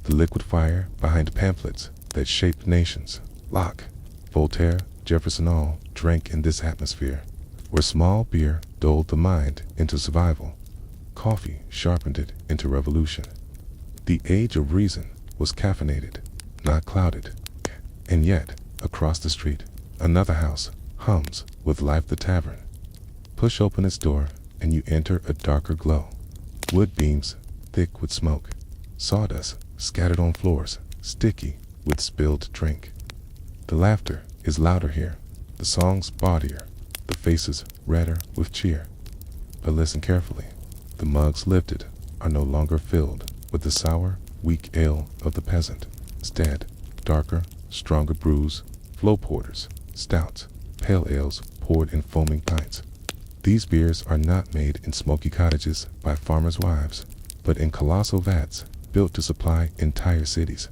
the liquid fire behind pamphlets that shaped nations. Locke, Voltaire, Jefferson all drank in this atmosphere, where small beer dulled the mind into survival. Coffee sharpened it into revolution. The age of reason was caffeinated, not clouded. And yet, across the street, another house hums with life. The tavern. Push open its door, and you enter a darker glow. Wood beams, thick with smoke. Sawdust scattered on floors, sticky with spilled drink. The laughter is louder here, the songs bawdier, the faces redder with cheer. But listen carefully. The mugs lifted are no longer filled with the sour, weak ale of the peasant. Instead, darker, stronger brews, flow porters, stouts, pale ales poured in foaming pints. These beers are not made in smoky cottages by farmers' wives, but in colossal vats built to supply entire cities.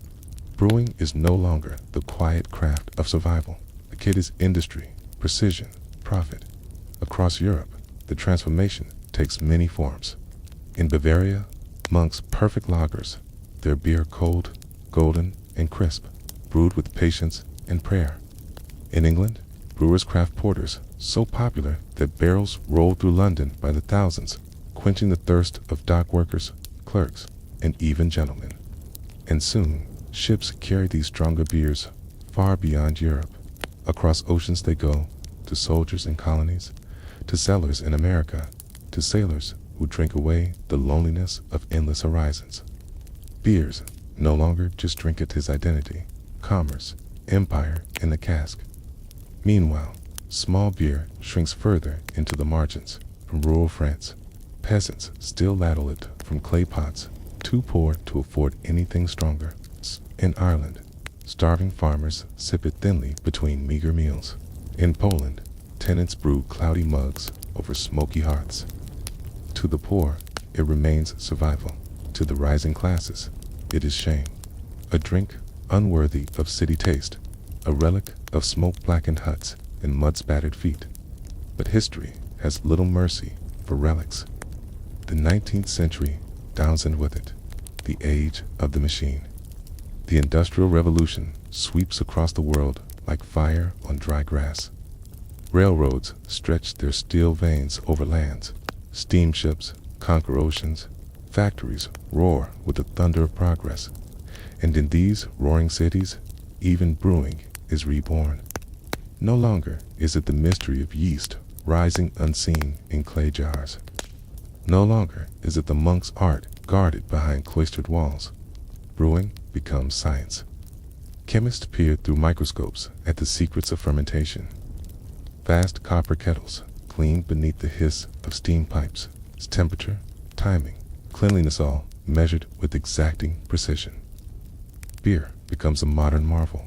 Brewing is no longer the quiet craft of survival. It is industry, precision, profit. Across Europe, the transformation takes many forms. In Bavaria, monks perfect lagers, their beer cold, golden, and crisp, brewed with patience and prayer. In England, brewers craft porters so popular that barrels roll through London by the thousands, quenching the thirst of dock workers, clerks, and even gentlemen. And soon, ships carry these stronger beers far beyond Europe. Across oceans they go, to soldiers in colonies, to sailors in America, to sailors who drink away the loneliness of endless horizons. Beers no longer just drink at his identity, commerce, empire in the cask. Meanwhile, small beer shrinks further into the margins. From rural France, peasants still ladle it from clay pots, too poor to afford anything stronger. In Ireland, starving farmers sip it thinly between meager meals. In Poland, tenants brew cloudy mugs over smoky hearths. To the poor, it remains survival. To the rising classes, it is shame. A drink unworthy of city taste, a relic of smoke-blackened huts and mud-spattered feet. But history has little mercy for relics. The 19th century downs in with it, the age of the machine. The Industrial Revolution sweeps across the world like fire on dry grass. Railroads stretch their steel veins over lands. Steamships conquer oceans. Factories roar with the thunder of progress. And in these roaring cities, even brewing is reborn. No longer is it the mystery of yeast rising unseen in clay jars. No longer is it the monk's art guarded behind cloistered walls. Brewing becomes science. Chemists peer through microscopes at the secrets of fermentation. Vast copper kettles gleam beneath the hiss of steam pipes. Its temperature, timing, cleanliness all measured with exacting precision. Beer becomes a modern marvel,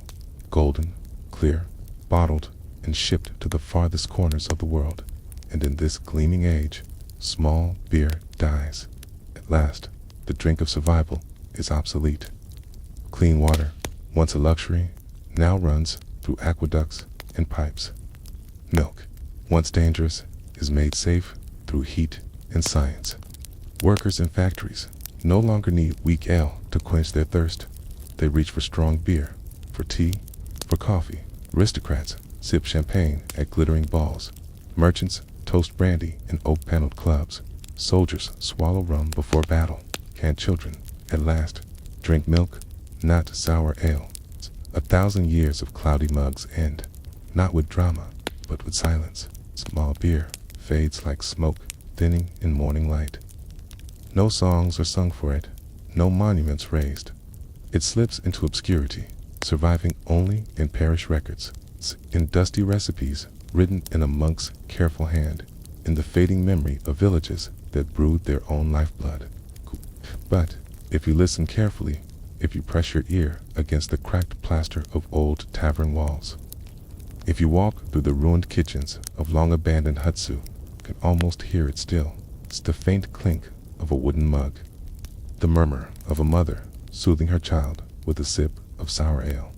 golden, clear, bottled, and shipped to the farthest corners of the world. And in this gleaming age, small beer dies. At last, the drink of survival is obsolete. Clean water, once a luxury, now runs through aqueducts and pipes. Milk, once dangerous, is made safe through heat and science. Workers in factories no longer need weak ale to quench their thirst. They reach for strong beer, for tea, for coffee. Aristocrats sip champagne at glittering balls. Merchants toast brandy in oak-paneled clubs. Soldiers swallow rum before battle. Can children, at last, drink milk, not sour ale? 1,000 years of cloudy mugs end, not with drama, but with silence. Small beer fades like smoke, thinning in morning light. No songs are sung for it, no monuments raised. It slips into obscurity, surviving only in parish records, in dusty recipes written in a monk's careful hand, in the fading memory of villages that brewed their own lifeblood. But if you listen carefully, if you press your ear against the cracked plaster of old tavern walls, if you walk through the ruined kitchens of long-abandoned hutsu, you can almost hear it still. It's the faint clink of a wooden mug, the murmur of a mother soothing her child with a sip of sour ale,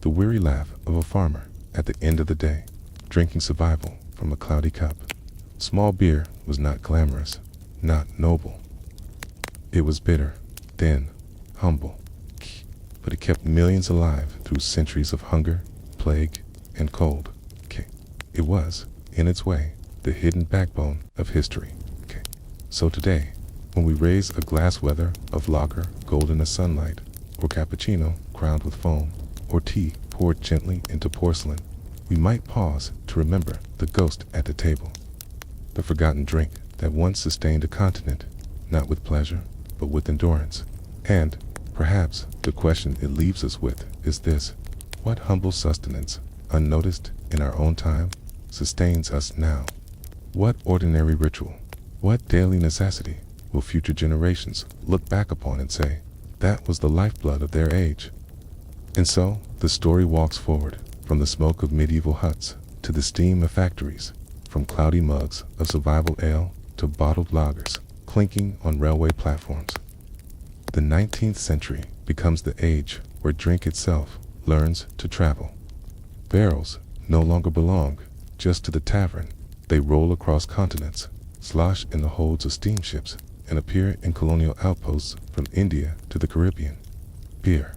the weary laugh of a farmer at the end of the day, drinking survival from a cloudy cup. Small beer was not glamorous, not noble. It was bitter, thin, humble, but it kept millions alive through centuries of hunger, plague, and cold. It was, in its way, the hidden backbone of history. So today, when we raise a glass whether of lager golden in the sunlight, or cappuccino crowned with foam, or tea poured gently into porcelain, we might pause to remember the ghost at the table, the forgotten drink that once sustained a continent, not with pleasure, but with endurance. And, perhaps, the question it leaves us with is this: what humble sustenance, unnoticed in our own time, sustains us now? What ordinary ritual, what daily necessity will future generations look back upon and say, that was the lifeblood of their age? And so, the story walks forward, from the smoke of medieval huts to the steam of factories, from cloudy mugs of survival ale to bottled lagers clinking on railway platforms. The 19th century becomes the age where drink itself learns to travel. Barrels no longer belong just to the tavern. They roll across continents, slosh in the holds of steamships, and appear in colonial outposts from India to the Caribbean. Beer,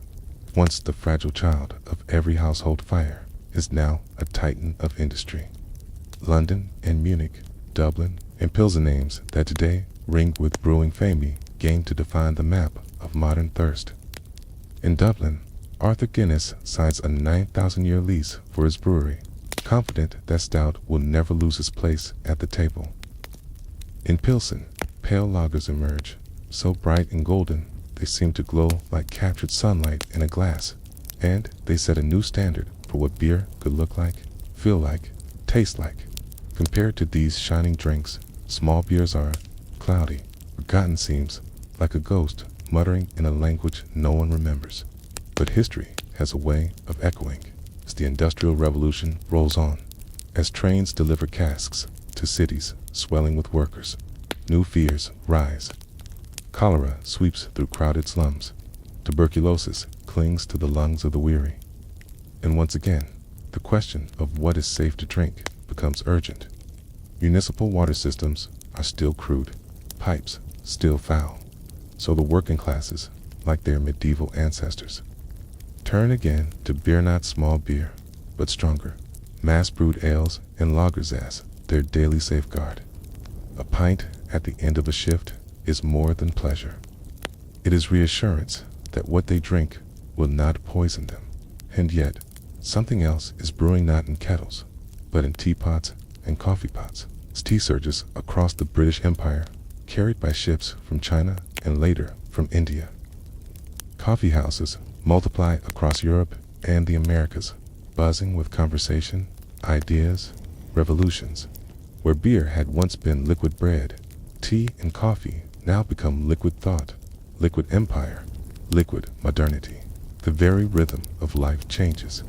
once the fragile child of every household fire, is now a titan of industry. London and Munich, Dublin and Pilsen, names that today ring with brewing fame, gained to define the map of modern thirst. In Dublin, Arthur Guinness signs a 9,000-year lease for his brewery, confident that stout will never lose its place at the table. In Pilsen, pale lagers emerge, so bright and golden they seem to glow like captured sunlight in a glass, and they set a new standard for what beer could look like, feel like, taste like. Compared to these shining drinks, small beers are cloudy, forgotten, seems like a ghost muttering in a language no one remembers. But history has a way of echoing as the Industrial Revolution rolls on, as trains deliver casks to cities swelling with workers. New fears rise. Cholera sweeps through crowded slums. Tuberculosis clings to the lungs of the weary. And once again, the question of what is safe to drink becomes urgent. Municipal water systems are still crude, pipes still foul. So the working classes, like their medieval ancestors, turn again to beer, not small beer, but stronger, mass-brewed ales and lagers as their daily safeguard. A pint at the end of a shift is more than pleasure. It is reassurance that what they drink will not poison them. And yet, something else is brewing, not in kettles, but in teapots and coffee pots. Tea surges across the British Empire, carried by ships from China and later from India. Coffee houses multiply across Europe and the Americas, buzzing with conversation, ideas, revolutions. Where beer had once been liquid bread, tea and coffee now become liquid thought, liquid empire, liquid modernity. The very rhythm of life changes.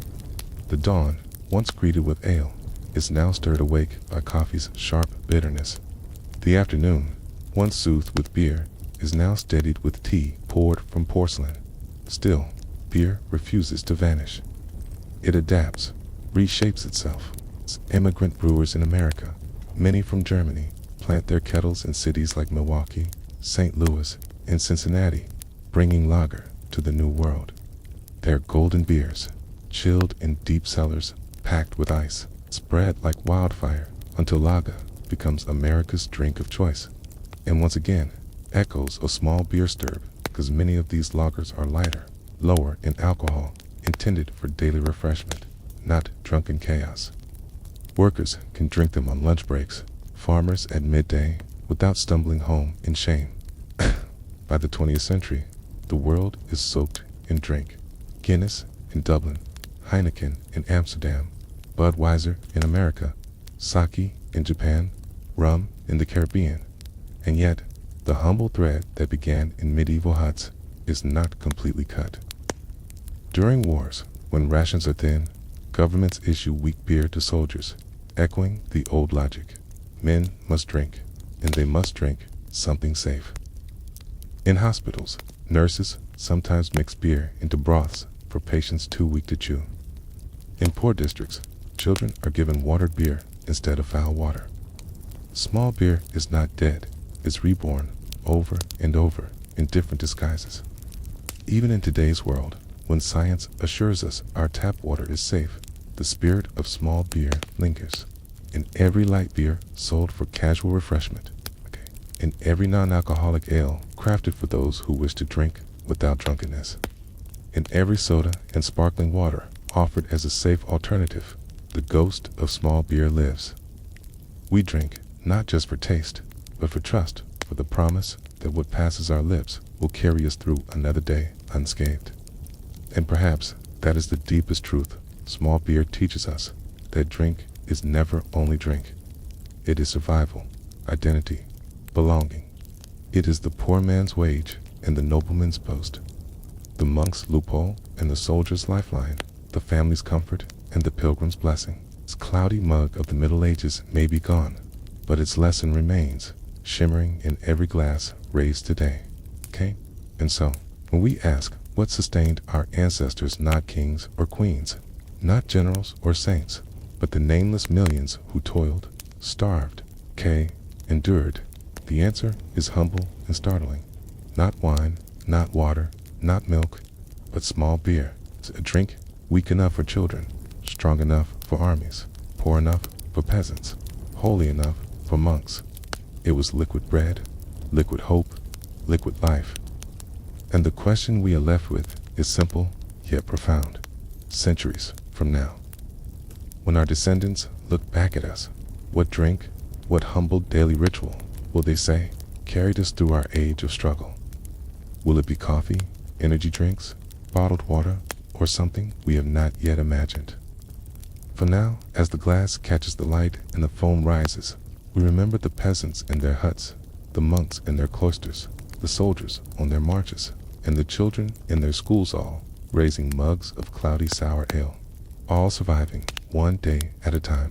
The dawn, once greeted with ale, is now stirred awake by coffee's sharp bitterness. The afternoon, once soothed with beer, is now steadied with tea poured from porcelain. Still, beer refuses to vanish. It adapts, reshapes itself. Immigrant brewers in America, many from Germany, plant their kettles in cities like Milwaukee, St. Louis, and Cincinnati, bringing lager to the New World. Their golden beers, chilled in deep cellars, packed with ice, spread like wildfire until lager becomes America's drink of choice. And once again, echoes of small beer stirred, because many of these lagers are lighter, lower in alcohol, intended for daily refreshment, not drunken chaos. Workers can drink them on lunch breaks, farmers at midday, without stumbling home in shame. By the 20th century, the world is soaked in drink. Guinness in Dublin, Heineken in Amsterdam, Budweiser in America, sake in Japan, rum in the Caribbean. And yet, the humble thread that began in medieval huts is not completely cut. During wars, when rations are thin, governments issue weak beer to soldiers, echoing the old logic. Men must drink, and they must drink something safe. In hospitals, nurses sometimes mix beer into broths for patients too weak to chew. In poor districts, children are given watered beer instead of foul water. Small beer is not dead, it's reborn over and over in different disguises. Even in today's world, when science assures us our tap water is safe, the spirit of small beer lingers. In every light beer sold for casual refreshment, in every non-alcoholic ale crafted for those who wish to drink without drunkenness, in every soda and sparkling water offered as a safe alternative, the ghost of small beer lives. We drink not just for taste, but for trust, for the promise that what passes our lips will carry us through another day unscathed. And perhaps that is the deepest truth small beer teaches us, that drink is never only drink. It is survival, identity, belonging. It is the poor man's wage and the nobleman's boast, the monk's loophole and the soldier's lifeline, the family's comfort and the pilgrim's blessing. Its cloudy mug of the Middle Ages may be gone, but its lesson remains, shimmering in every glass raised today. And so, when we ask what sustained our ancestors, not kings or queens, not generals or saints, but the nameless millions who toiled, starved, endured, the answer is humble and startling. Not wine, not water, not milk, but small beer. It's a drink weak enough for children, strong enough for armies, poor enough for peasants, holy enough for monks. It was liquid bread, liquid hope, liquid life. And the question we are left with is simple yet profound. Centuries from now, when our descendants look back at us, what drink, what humble daily ritual will they say carried us through our age of struggle? Will it be coffee, energy drinks, bottled water, or something we have not yet imagined? For now, as the glass catches the light and the foam rises, we remember the peasants in their huts, the monks in their cloisters, the soldiers on their marches, and the children in their schools, all raising mugs of cloudy sour ale, all surviving one day at a time.